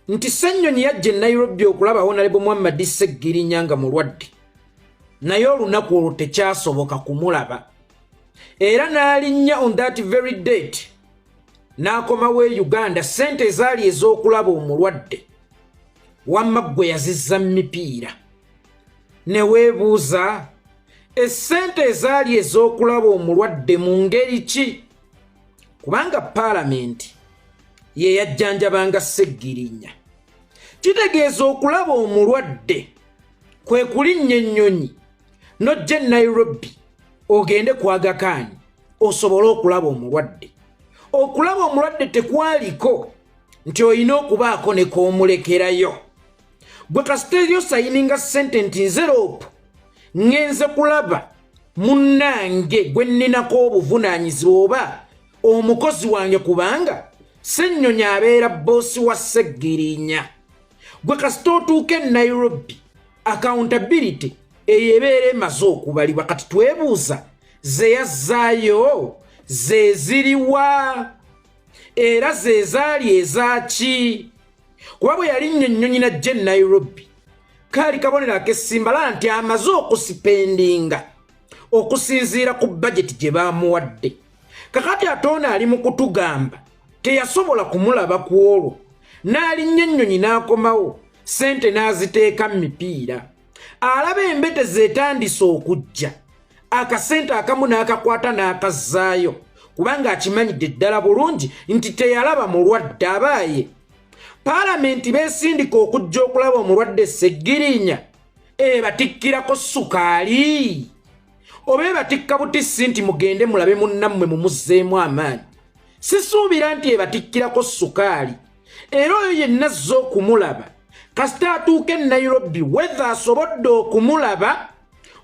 nti Ssennyonyi yajja e Nairobi okulaba Honorable Muhammad Sseggirinya nga mulwadde naye olunaku olwo tekyasoboka kumulaba era n'alinnya on that very date n'akomawo e Uganda ssente ezaali ez'okulaba omulwadde wamma ggwe yazizza mu mipiira ne weebuuza essente ezaali ez'okulaba omulwadde mu ngeri ki kubanga paalamenti ye yajjanjabanga Sseggirinya kitegeeza okulaba omulwadde kwe kulinnya ennyonyi n'ojja e Nairobi ogende ku Aga Khan osobole okulaba omulwadde okulaba omulwadde tekwaliko nti olina okubaako ne koomulekerayo gwe kasiteeryo sayininga sententi nzeropu ngenze kulaba munnange gwe nninako obuvunaanyizibwa oba omukozi wange kubanga Ssennyonyi abeera boosi wa Sseggirinya gwe kasita otuuka e Nairobi accountability eyo ebeera emaze okubalibwa kati twebuuza ze yazzaayo ze ziriwa era ze zaali ezaaki kuba bwe yalinnya ennyonyi najja e Nairobi kaali kabonero ak'essimbala nti amaze okusipendinga okusinziira ku budget gye baamuwadde kakati ate ono ali mu kutugamba teyasobola kumulaba ku olwo n'alinnya ennyonyi n'akomawo ssente n'aziteeka mu mipiira alaba embete zeetandise okujja akasente akamu n'akakwata n'akazzaayo kubanga akimanyidde ddala bulungi nti teyalaba mulwadde abaaye paalamenti beesindika okujja okulaba omulwadde Sseggirinya ebatikkirako sukaali oba ebatikka butissi nti mugende mulabe munnammwe mumuzzeemu amaanyi sisuubira nti ebatikkirako sukaali era oyo yenna azze okumulaba kasita atuuke Nairobi whether asobodde okumulaba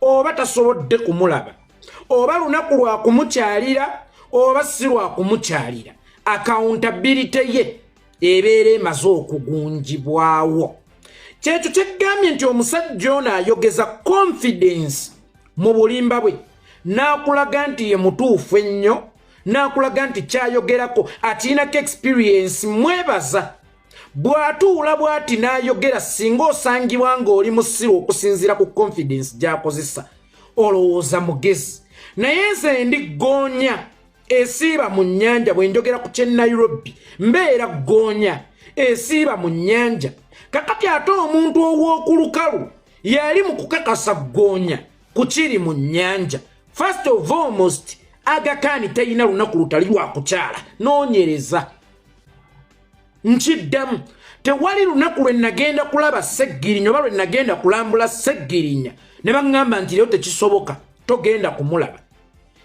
oba tasobodde kumulaba oba lunaku lwa kumukyalira oba si lwa kumukyalira accountability ye ebeera emaze okugunjibwawo. Kyekyo kyegambye nti omusajja ono ayogeza confidence mu bulimba bwe n'akulaga nti ye mutuufu ennyo n'akulaga nti kyayogerako atiinako experience mwebaza bw'atuula bw'ati n'ayogera singa osangibwa ng'oli musiru okusinziira ku confidence gy'akozesa olowooza mugezi. Naye nze ndi ggoonya esiiba mu nnyanja bwe njogera ku ky'e Nairobi mbeera ggoonya esiiba mu nnyanja. Kakati ate omuntu ow'oku lukalu yali mu kukakasa ggoonya ku kiri mu nnyanja. First of almost Aga Khan tayina lunaku lutali lwa kukyala noonyereza. Nkiddamu tewali lunaku lwe nagenda kulaba Sseggirinya oba lwe nagenda kulambula Sseggirinya ne baŋŋamba nti leo tekisoboka togenda kumulaba.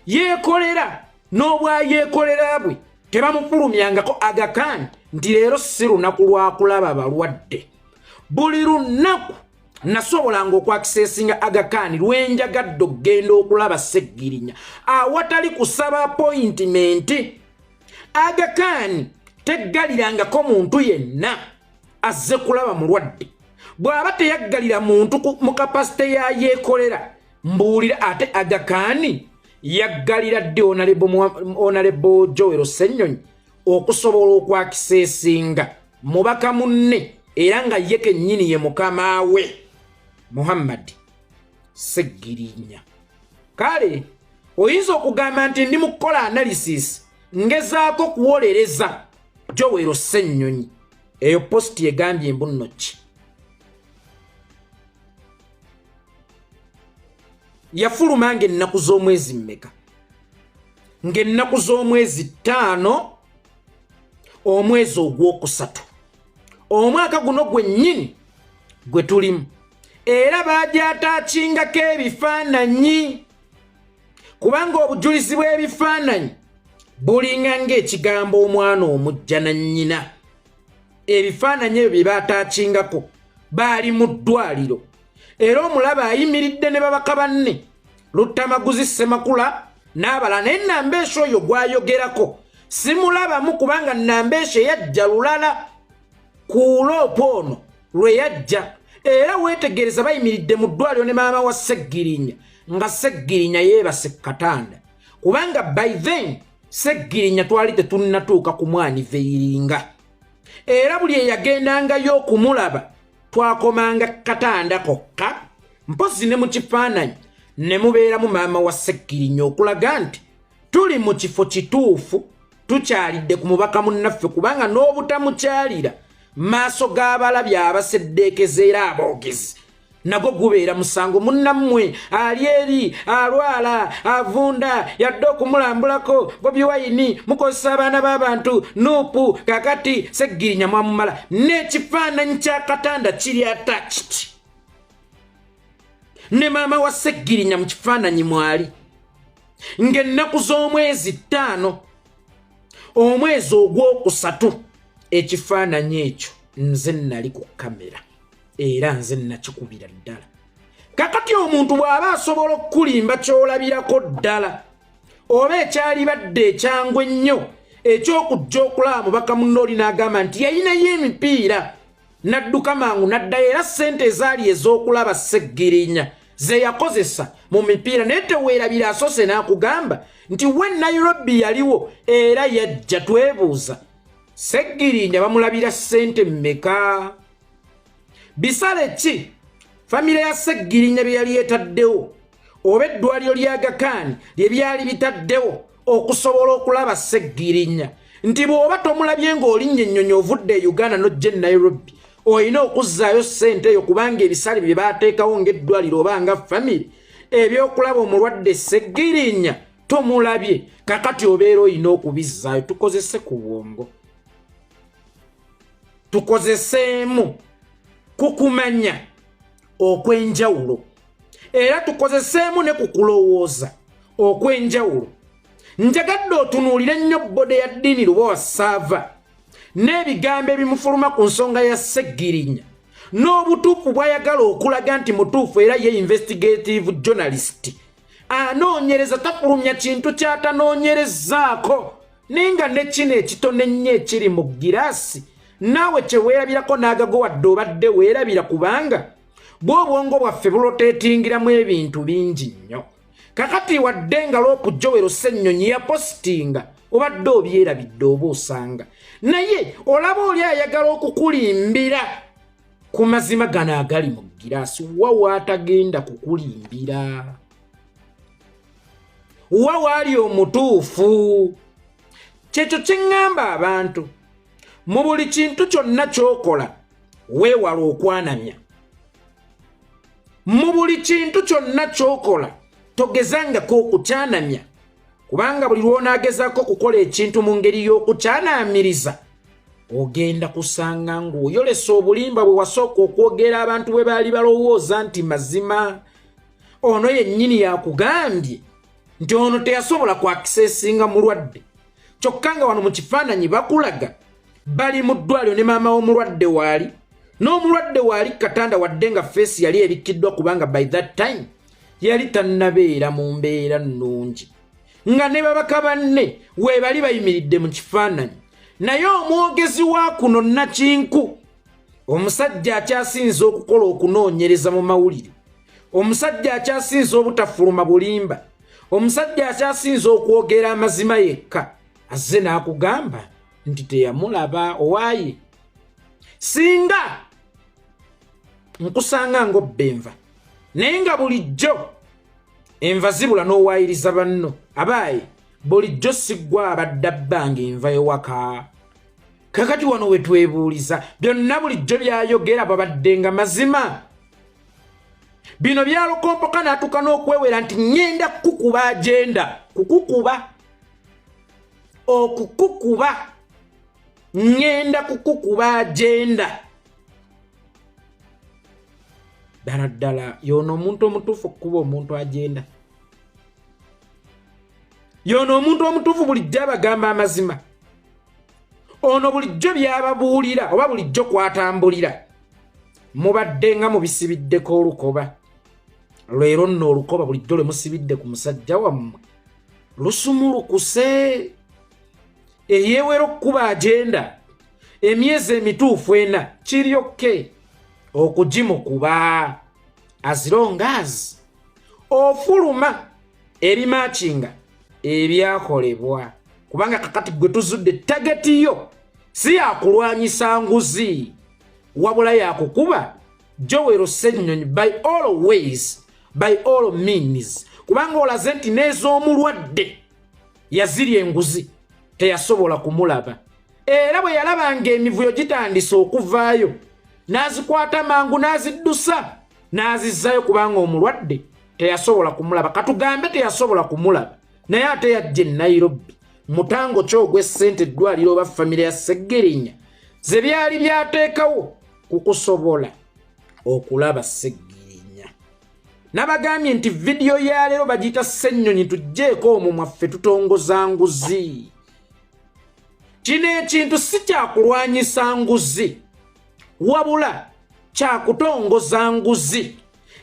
Yeekolera n'obwayeekolera bwe tebamufulumyangako Aga Khan nti leero si lunaku lwa kulaba balwadde. Buli lunaku nasobolanga okwakisesinga Aga Khan lwenjagadde okugenda okulaba Sseggirinya awatali kusaba appointment. Aga Khan teggalirangako muntu yenna azze kulaba mulwadde. Bw'aba teyaggalira muntu mu kapasite ya yeekolera mbuulira ate Aga Khan yaggalira dde Honorable Joel Ssennyonyi okusobola okwakisesinga mubaka munne era nga ye kennyini ye mukama we Muhammad Sseggirinya. Kale oyinza okugamba nti ndi mu kukola analysis ngezaako kuwolereza Joel Ssennyonyi. Eyo post yegambye mbunno ki yafuluma ng'ennaku z'omwezi mmeka? Ng'ennaku z'omwezi 5 omwezi ogwokusatu omwaka guno gwennyini gwe tulimu. Era bagyataakingako ebifaananyi kubanga obujulizi bw'ebifaananyi bulinga ng'ekigambo omwana omujja na nnyina. Ebifaananyi ebyo bye baataakingako baali mu ddwaliro era omulaba ayimiridde ne babaka banne Luttamaguzi Ssemakula n'abalala naye Nambeesha oyo gwayogerako simulabamu kubanga Nambeesha yajja lulala ku loopo ono lwe yajja. Era weetegereza bayimiridde mu ddwaliro ne maama wa Sseggirinya nga Sseggirinya yeebase Katanda kubanga by then Sseggirinya twali tetunnatuuka ku mwaniveiringa. Era buli eyagendangayo okumulaba twakomanga Katanda kokka mpozi ne mu kifaananyi ne mubeeramu maama wa Sseggirinya okulaga nti tuli mu kifo kituufu tukyalidde ku mubaka munnaffe kubanga n'obutamukyalira maaso g'abalabye abaseddeekeza era aboogezi nago gubeera musango. Munnammwe ali eri alwala avunda yadde okumulambulako Bobi Wine mukozesa abaana b'abantu Nuupu kakati Sseggirinya mwamumala n'ekifaananyi kya Katanda kiri attached ne maama wa Sseggirinya mu kifaananyi mwali. Ng'ennaku z'omwezi 5 omwezi ogwokusatu ekifaananyi ekyo nze nali ku kamera era nze nakikubira ddala. Kakati omuntu bw'aba asobola okukulimba ky'olabirako ddala oba ekyalibadde ekyangu ennyo eky'okujja okulaba mubaka munno oli n'agamba nti yayinayo emipiira n'adduka mangu n'addayo era ssente ezaali ez'okulaba Sseggirinya ze yakozesa mu mipiira naye teweerabira asoose n'akugamba nti we Nairobi yaliwo era yajja twebuuza Sseggirinya bamulabira ssente mmeka? Bisale ki famire ya Sseggirinya bye yali etaddewo oba eddwaliro lya Aga Khan lye byali bitaddewo okusobola okulaba Sseggirinya nti bw'oba tomulabye ng'olinnya ennyonyi ovudde e Uganda n'ojja e Nairobi oyina okuzzaayo ssente eyo kubanga ebisale bye baateekawo ng'eddwaliro oba nga famire ebyokulaba omulwadde Sseggirinya tomulabye kakati obeera oyina okubizzaayo. Tukozese ku bwongo tukozeseemu kukumanya okwenjawulo era tukozeseemu ne kukulowooza okwenjawulo. Njagadde otunuulire nnyo bbode ya ddiini Lubowa Ssaava n'ebigambo ebimufuluma ku nsonga ya Sseggirinya n'obutuufu bw'ayagala okulaga nti mutuufu era ye investigative journalist anoonyereza tafulumya kintu ky'atanoonyerezaako ninga ne kino ekitone nnyo ekiri mu giraasi naawe kye weerabirako n'agago wadde obadde weerabira kubanga bw'obwongo bwaffe buloteetingiramu ebintu bingi nnyo kakati wadde nga Joel Ssennyonyi yapositinga obadde obyerabidde oba osanga naye olaba oli ayagala okukulimbira ku mazima gano agali mu giraasi wa waatagenda kukulimbira wa waali omutuufu kyekyo kye ŋŋamba abantu mu buli kintu kyonna ky'okola weewala okwanamya mu buli kintu kyonna ky'okola togezangako okukyanamya kubanga buli lw'onaagezaako okukola ekintu mu ngeri y'okukyanamiriza ogenda kusanga ng'oyolesa obulimba bwe wasooka okwogera abantu bwe baali balowooza nti mazima ono yennyini yakugambye nti ono teyasobola kwakisesinga mulwadde kyokka nga wano mu kifaananyi bakulaga bali mu ddwaliro ne maama w'omulwadde waali n'omulwadde waali katanda wadde nga feesi yali ebikkiddwa kubanga by that time yali tannabeera mu mbeera nnungi nga ne babaka banne weebali bayimiridde mu kifaananyi naye omwogezi wa kuno Nakinku omusajja akyasinza okukola okunoonyereza mu mawulire omusajja akyasinza obutafuluma bulimba omusajja akyasinza okwogera amazima yekka azze n'akugamba nti teyamulaba owaaye singa nkusanga ng'obba enva naye nga bulijjo enva zibula n'owaayiriza banno abaaye bulijjo siggwa abadde abbanga enva ewaka kakati wano we twebuuliza byonna bulijjo byayogera babadde nga mazima bino byalokompoka n'atuuka n'okwewera nti ŋŋenda kukukuba agenda okukukuba ŋŋenda kukukuba agenda ddala ddala yono omuntu omutuufu okukuba omuntu agenda yono omuntu omutuufu bulijjo abagamba amazima ono bulijjo byababuulira oba bulijjo kwatambulira mubadde nga mubisibiddeko olukoba leero nno olukoba bulijjo lwe musibidde ku musajja wammwe lusumulukuse eyeewera okukuba agenda emyezi emituufu ena kiryokke okugimukuba as long as ofuluma ebimakinga ebyakolebwa kubanga kakati gwe tuzudde tageti yo si yakulwanyisa nguzi wabula yakukuba Joel Ssennyonyi by all ways by all means kubanga olaze nti n'ez'omulwadde yazirya enguzi teyasobola kumulaba era bwe yalabanga emivuyo gitandise okuvaayo n'azikwata mangu n'aziddusa n'azizzayo kubanga omulwadde teyasobola kumulaba katugambe teyasobola kumulaba naye ate yajja e Nairobi mutango ky'ogw'essente eddwaliro oba famire ya Sseggirinya ze byali byateekawo kukusobola okulaba Sseggirinya nabagambye nti vidiyo ya leero bagiyita Ssennyonyi tujjeeko omwo mwaffe tutongoza nguzi kino ekintu si kyakulwanyisa nguzi wabula kyakutongoza nguzi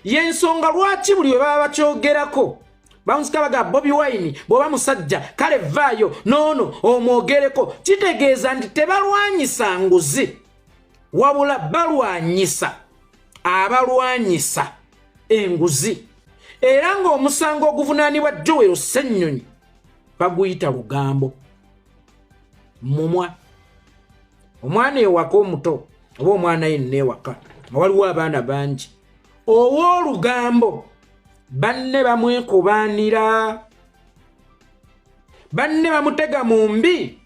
y'ensonga lwaki buli bwe baba bakyogerako bamusika baga Bobi Wine bw'oba musajja kale vaayo noono omwogereko kitegeeza nti tebalwanyisa nguzi wabula balwanyisa abalwanyisa enguzi era ng'omusango oguvunaanibwa Joel Ssennyonyi baguyita lugambo mumwa omwana ewaka omuto oba omwana yenna ewaka nga waliwo abaana bangi ow'olugambo banne bamwekobaanira banne bamutega mu mbi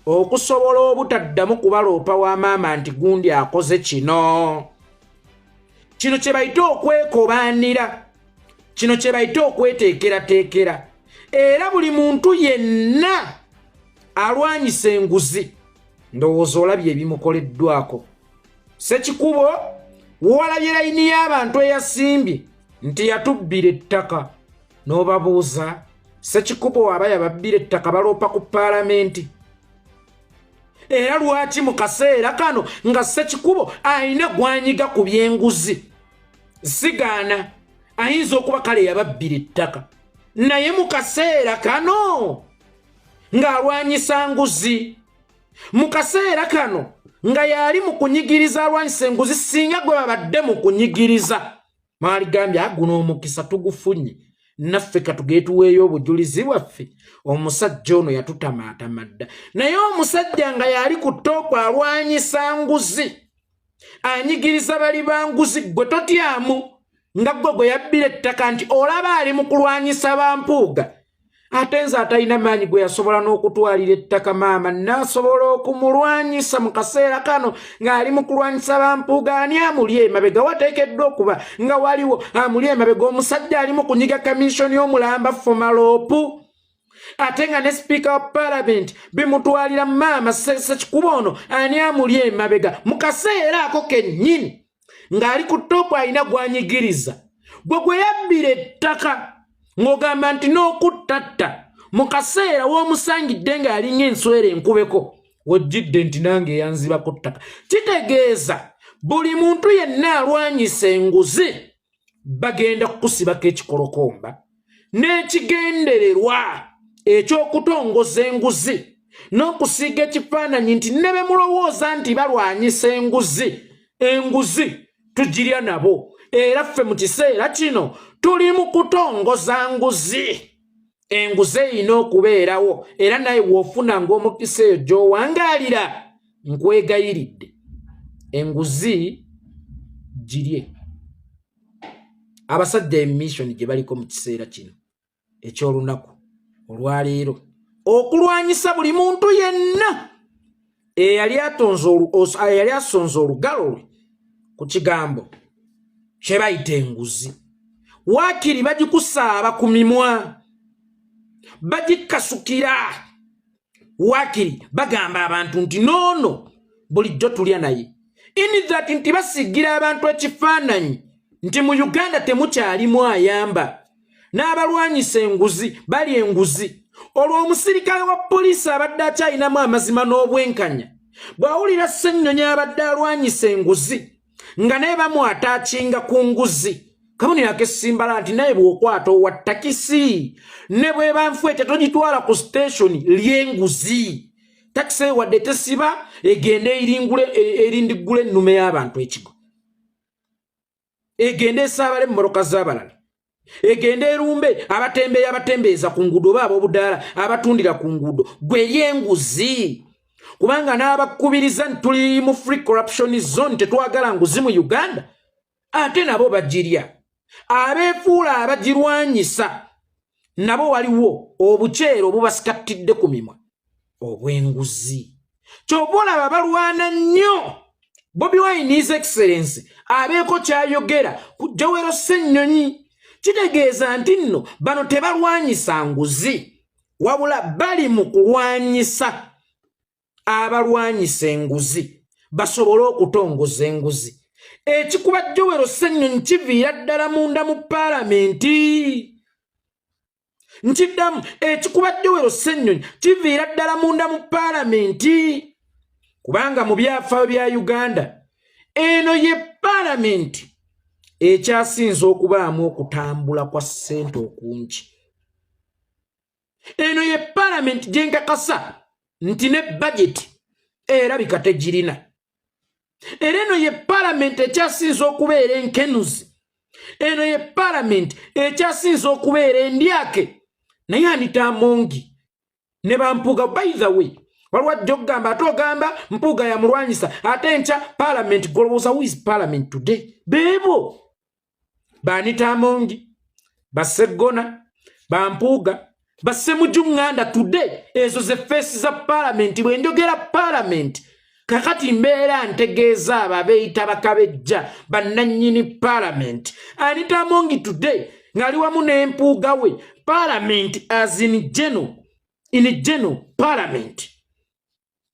okusobola obutaddamu kubaloopa wa maama nti gundi akoze kino kye bayita okwekobaanira kino kye bayita okweteekerateekera era buli muntu yenna alwanyisa enguzi ndowooza olabye ebimukoleddwako Ssekikubo walabye layini y'abantu eyasimbye nti yatubbira ettaka n'obabuuza Ssekikubo aba yababbira ettaka baloopa ku paalamenti era lwaki mu kaseera kano nga Ssekikubo ayina gwanyiga ku byenguzi sigaana ayinza okuba kale yababbira ettaka naye mu kaseera kano ng'alwanyisa nguzi mu kaseera kano nga yali mu kunyigiriza alwanyisa enguzi singa gwe babadde mu kunyigiriza maaligambye guno omukisa tugufunye naffe katugeetuweeyo obujulizi bwaffe omusajja ono yatutamaatamadda naye omusajja nga yali ku ttoopu alwanyisa nguzi anyigiriza bali ba nguzi gwe totyamu nga gwe yabbira ettaka nti olaba ali mu kulwanyisa bampuuga ate nze atalina maanyi gwe yasobola n'okutwalira ettaka maama n'asobola okumulwanyisa mu kaseera kano ng'ali mu kulwanyisa bampuuga ani amuli emabega wateekeddwa okuba nga waliwo amuli emabega omusajja ali mu kunyiga kamishoni y'omulamba Fomaloopu ate nga ne Speaker of Parliament bimutwalira maama Ssekikubo ono ani amuli emabega mu kaseera ako kennyini ng'ali ku ttoopu alina gwanyigiriza gwe yabbira ettaka ng'ogamba nti n'okuttatta mu kaseera w'omusangidde ng'alinga enswera enkubeko wojjidde nti nange eyanziba ku ttaka kitegeeza buli muntu yenna alwanyisa enguzi bagenda kukusibako ekikolokomba n'ekigendererwa eky'okutongoza enguzi n'okusiiga ekifaananyi nti ne be mulowooza nti balwanyisa enguzi tugirya nabo era ffe mu kiseera kino tuli mu kutongoza nguzi enguzi erina okubeerawo era naye w'ofuna ng'omukisa eyo gy'owangaalira nkwegayiridde enguzi girye abasajja emmission gye baliko mu kiseera kino eky'olunaku olwaleero okulwanyisa buli muntu yenna eyali asonze olugalo lwe ku kigambo kye bayita enguzi waakiri bagikusaaba ku mimwa bagikasukira waakiri bagamba abantu nti noono bulijjo tulya naye in that nti basigira abantu ekifaananyi nti mu Uganda temukyalimu ayamba n'abalwanyisa enguzi bali enguzi olwo omusirikale wa poliisi abadde akyalinamu amazima n'obwenkanya bw'awulira Ssennyonyi abadde alwanyisa enguzi nga naye bamwataakinga ku nguzi kabonero ak'essimbala nti naye bw'okwata owa takisi ne bwe banfuete togitwala ku station ly'enguzi takisi eyo wadde tesiba egende erindigule ennume y'abantu ekigo egende esaabale mu mmotoka z'abalala egende erumbe abatembeeza ku nguudo oba ab'obudaala abatundira ku nguudo gwe ly'enguzi kubanga n'abakubiriza nti tuli mu free corruption zone tetwagala nguzi mu Uganda ate nabo bagirya abeefuula abagirwanyisa nabo waliwo obuceere obubasikatidde ku mimwa obw'enguzi ky'oba olaba balwana nnyo Bobi Wine His Excellency abeeko kyayogera ku Jowero Ssennyonyi kitegeeza nti nno bano tebalwanyisa nguzi wabula bali mu kulwanyisa abalwanyisa enguzi basobole okutongoza enguzi ekikuba Jowero Ssennyonyi kiviira ddala munda mu paalamenti nkiddamu ekikuba Jowero Ssennyonyi kiviira ddala munda mu paalamenti kubanga mu byafaayo bya Uganda eno ye paalamenti ekyasinza okubaamu okutambula kwa ssente okungi eno ye paalamenti gye nkakasa nti ne budget erabika tegirina era eno ye paalamenti ekyasinza okubeera enkenuzi eno ye paalamenti ekyasinza okubeera endyake naye Anita Amongi ne bampuuga by the way waliwo ajja okugamba ate ogamba mpuuga yamulwanyisa ate nkya paalamenti golowooza who is parliament today beebo ba Anita Amongi Bassegona bampuuga Bassemujuŋŋanda today ezo ze face za paalamenti bwe njogera paalamenti kakati mbeera ntegeeza abo abeeyita bakabejja bannannyini paalamenti Anita Amongi today ng'ali wamu n'empuuga we paalamenti as in general paalamenti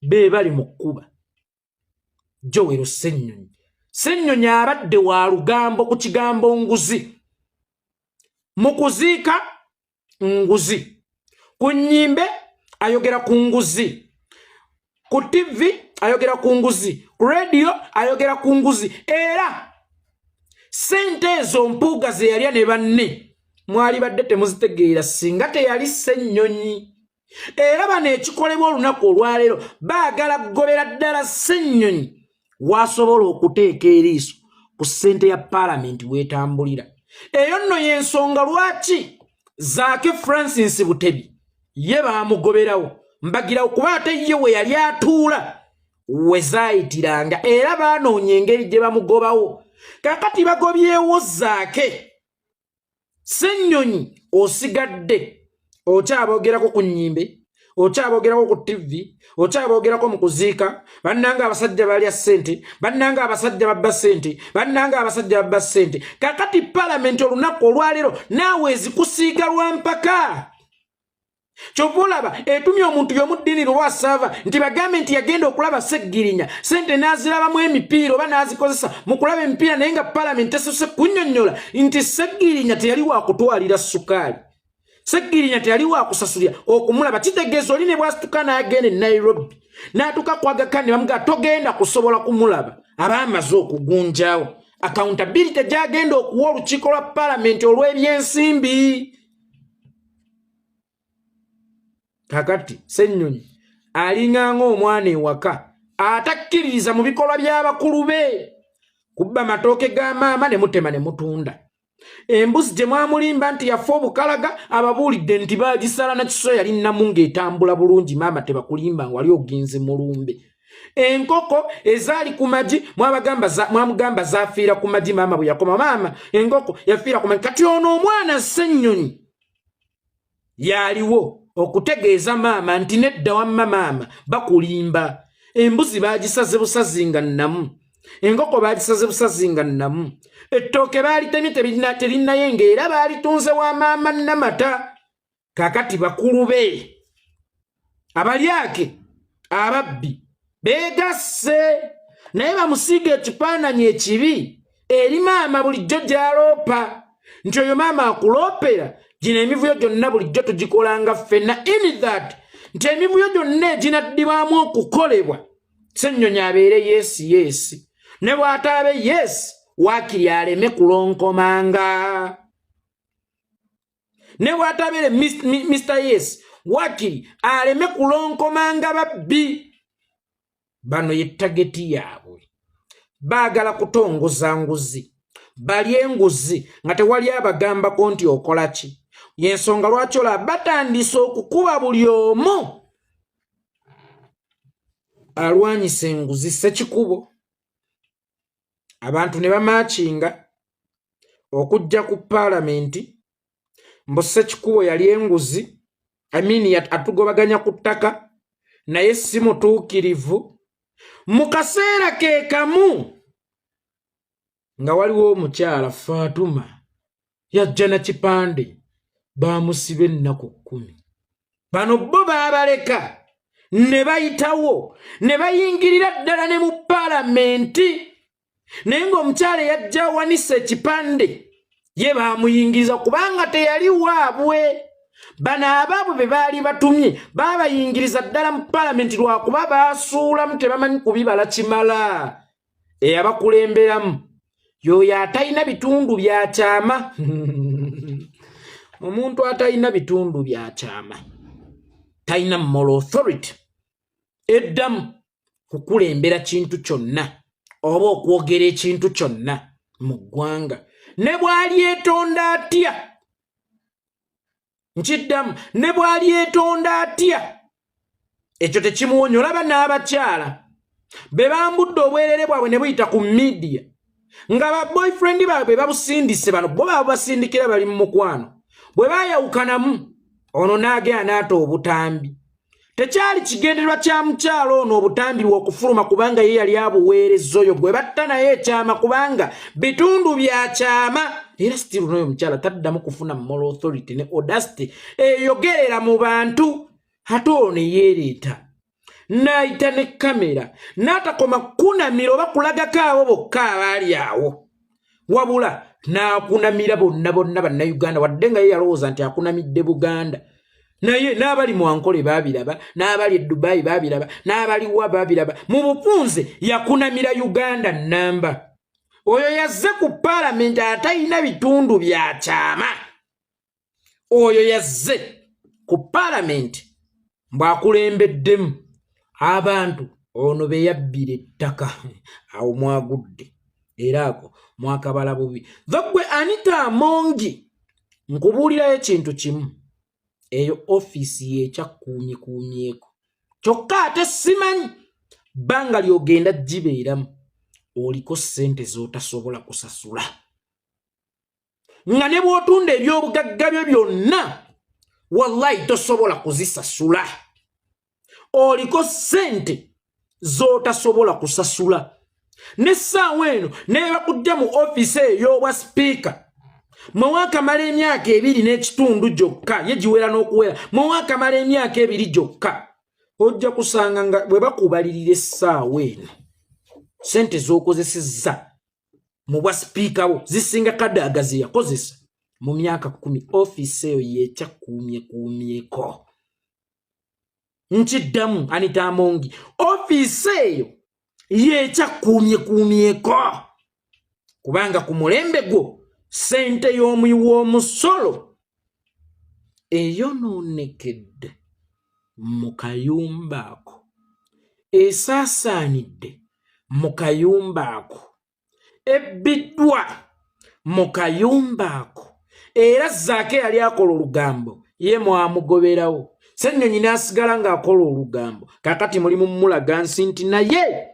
be bali mu kkuba Jowero Ssennyonyi abadde wa lugambo ku kigambo nguzi mu kuziika nguzi ku nnyimbe ayogera ku nguzi ku TV ayogera ku nguzi, ku radio ayogera ku nguzi. Era sente ezo mpuuga ze yalya ne banne mwali badde temuzitegeera singa teyali Ssennyonyi. Era bano ekikolebwa olunaku olwaleero baagala kugobera ddala Ssennyonyi wasobola okuteeka eriiso ku ssente ya Paalamenti weetambulira. Eyo nno y'ensonga lwaki Zaake Francis Butebi ye baamugoberawo mbagirawo kuba ate ye we yali atuula we zaayitiranga era baanoonya engeri gye bamugobawo. Kakati bagobyewo Zaake, Ssennyonyi osigadde okyaboogerako ku nnyimbe, okyaboogerako ku TV, okyaboogerako mu kuziika, bannanga abasajja balya ssente, bannanga abasajja babba ssente, bannanga abasajja babba ssente. Kakati Paalamenti olunaku olwaleero naawe ezikusiiga lwampaka. Kyova olaba etumye omuntu y'omu ddiini lwasaava nti bagambe nti yagenda okulaba Sseggirinya, ssente n'azirabamu emipiira oba n'azikozesa mu kulaba emipiira, naye nga Paalamenti esose kunnyonnyola nti Sseggirinya teyali wa kutwalira ssukaali, Sseggirinya teyali wa kusasulira okumulaba. Kitegeeza oli ne bwasituka n'agenda e Nairobi n'atuuka ku Aga Khan ne bamugamba togenda kusobola kumulaba, aba amaze okugunjaawo. Accountability gy'agenda okuwa olukiiko lwa Paalamenti olw'ebyensimbi. Kakati Ssennyonyi alinganga omwana ewaka atakkiririza mu bikolwa by'abakulu be, kubba matooke ga maama ne mutema ne mutunda. Embuzi gye mwamulimba nti yafa obukalaga ababuulidde nti baagisala na kiso yali namunga etambula bulungi, maama tebakulimba wali ogenze mulumbe. Enkoko ezaali ku magi mwamugamba zaafiira ku magi, maama bwe yakoma maama enkoko yafiira ku magi. Kati ono omwana Ssennyonyi yaliwo okutegeeza maama nti nedda wamma maama bakulimba. Embuzi baagisaze busazi nga nnamu, enkoko baagisaze busazi nga nnamu, ettooke baalitemye terinayenga era baalitunze wa maama Namata. Kakati bakulu be abalyake ababbi beegasse naye bamusiiga ekifaananyi ekibi eri maama bulijjo gy'aloopa nti oyo maama akuloopera. Gino emivuyo gyonna bulijjo tugikolanga ffenna in that nti emivuyo gyonna eginaddibwamu okukolebwa Ssennyonyi abeere yes ne bw'ataabe yes waakiri aleme kulonkomanga, ne bw'ataabeere Mr. Yes waakiri aleme kulonkomanga babbi. Bano ye tageti yaabwe, baagala kutongoza nguzi, balye nguzi nga tewali abagambako nti okola ki. Yensonga lwaki olaba batandise okukuba buli omu alwanyisa enguzi Ssekikubo. Abantu ne bamaakinga okujja ku Paalamenti mbu Ssekikubo yali enguzi, atugobaganya ku ttaka naye si mutuukirivu. Mu kaseera ke kamu nga waliwo omukyala Fatuma yajja na kipande baamusiba ennaku 10. Bano bo baabaleka ne bayitawo ne bayingirira ddala ne mu Paalamenti, naye ng'omukyala yajja awanisa ekipande ye baamuyingiriza kubanga teyali waabwe. Bano abaabwe be baali batumye baabayingiriza ddala mu Paalamenti lwakuba baasuulamu tebamanyi kubibala kimala. Eyabakulemberamu y'oyo atalina bitundu bya kyama. Omuntu atalina bitundu bya kyama talina moral authority eddamu kukulembera kintu kyonna oba okwogera ekintu kyonna mu ggwanga. Ne bw'ali etonda atya, nkiddamu, ne bw'ali etonda atya ekyo tekimuwonya. Olaba n'abakyala be bambudde obwerere bwabwe ne buyita ku media nga ba boyfriend baabwe babusindise. Bano bo babasindikira bali mu mukwano, bwe baayawukanamu ono n'agenda n'ata obutambi. Tekyali kigendererwa kya mukyalo ono obutambi bw'okufuluma kubanga ye yali abuweereza oyo gwe batta naye ekyama kubanga bitundu bya kyama. Era still n'oyo mukyala taddamu kufuna moral authority ne audacity eyogerera mu bantu. Ate ono yeereeta n'ayita ne kamera n'atakoma kunamira oba kulagako abo bokka abaali awo, wabula n'akunamira bonna bannayuganda, wadde nga ye yalowooza nti akunamidde Buganda. naye n'abali mu Ankole babiraba, n'abali Dubai babiraba, n'abali wa babiraba. Mu bupunze yakunamira Uganda namba. Oyo yazze ku parliament atayina bitundu bya kyama. Oyo yazze ku parliament mbwakulembeddemu abantu ono be yabbira ettaka awo mwagudde era ako mwakabala bubi. Vagwe Anita Amongi nkubuulirayo ekintu kimu, eyo office yekyakuumyekuumyeko kyokka ate simanyi bbanga lyogenda gibeeramu oliko ssente z'otasobola kusasula, nga ne bw'otunda ebyobugagga byo byonna wallahi tosobola kuzisasula, oliko ssente z'otasobola kusasula. N'essaawa eno neebakujja mu office ey'obwa speaker mwewakamala emyaka 2 n'ekitundu gyokka, ye giwera n'okuwera, mwewakamala emyaka 2 gyokka, ojja kusanga nga bwe bakubalirira essaawa eno sente z'okozesezza mu bwa speaker wo zisinga Kadaga ze yakozesa mu myaka 10. Office eyo yekyakuumyekuumyeko. Nkiddamu Anita Amongi, office eyo yekyakuumyekuumyeko kubanga ku mulembe gwo sente y'omuyi w'omusolo eyonoonekedde mu kayumba ako, esaasaanidde mu kayumba ako, ebbiddwa mu kayumba ako, era Zaake yali akola olugambo ye mwamugoberawo. Ssennyonyi n'asigala ng'akola olugambo, kaakati mulimu mulaga nsi nti naye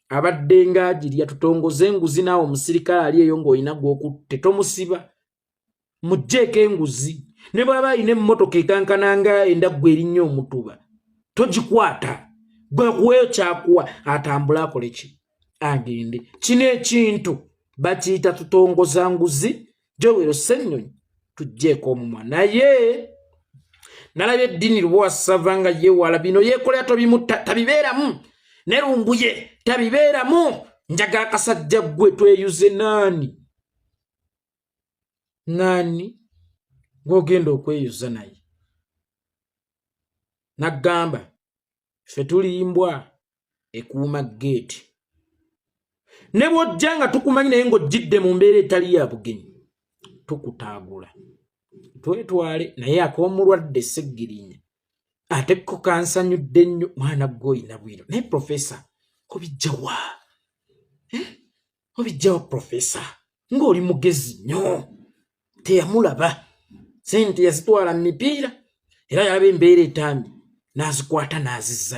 abadde ng'agirya tutongoze enguzi naawe omusirikale ali eyo ng'olina gw'okutte tomusiba mugjeeko enguzi, ne bw'aba alina emmotoka ekankananga endaggu erinnya omutuba togikwata, gwe kuweyo kyakuwa atambula akole ki agende. Kino ekintu bakiyita tutongoza nguzi. Joweero Ssennyonyi tugjeeko omumwa. Naye nalabye Eddiini Lubowa nga yeewala bino yeekolera tobimutta tabibeeramu, ne Lumbuye tabibeeramu. Njagala kasajja gwe tweyuze nani ng'ogenda okweyuza naye. Naggamba ffe tulimbwa ekuuma geeti, ne bw'ojja nga tukumanyi naye ng'ojjidde mu mbeera etali ya bugenyi tukutaagula twetwale. Naye ak'omulwadde Sseggirinya ate ko kansanyudde nnyo mwana gw'olina bwiro. Naye Profesa obijjawa obijjawa Profesa ng'oli mugezi nnyo, teyamulaba sente yazitwala mu mipiira era yalaba embeera etambi n'azikwata n'azizza.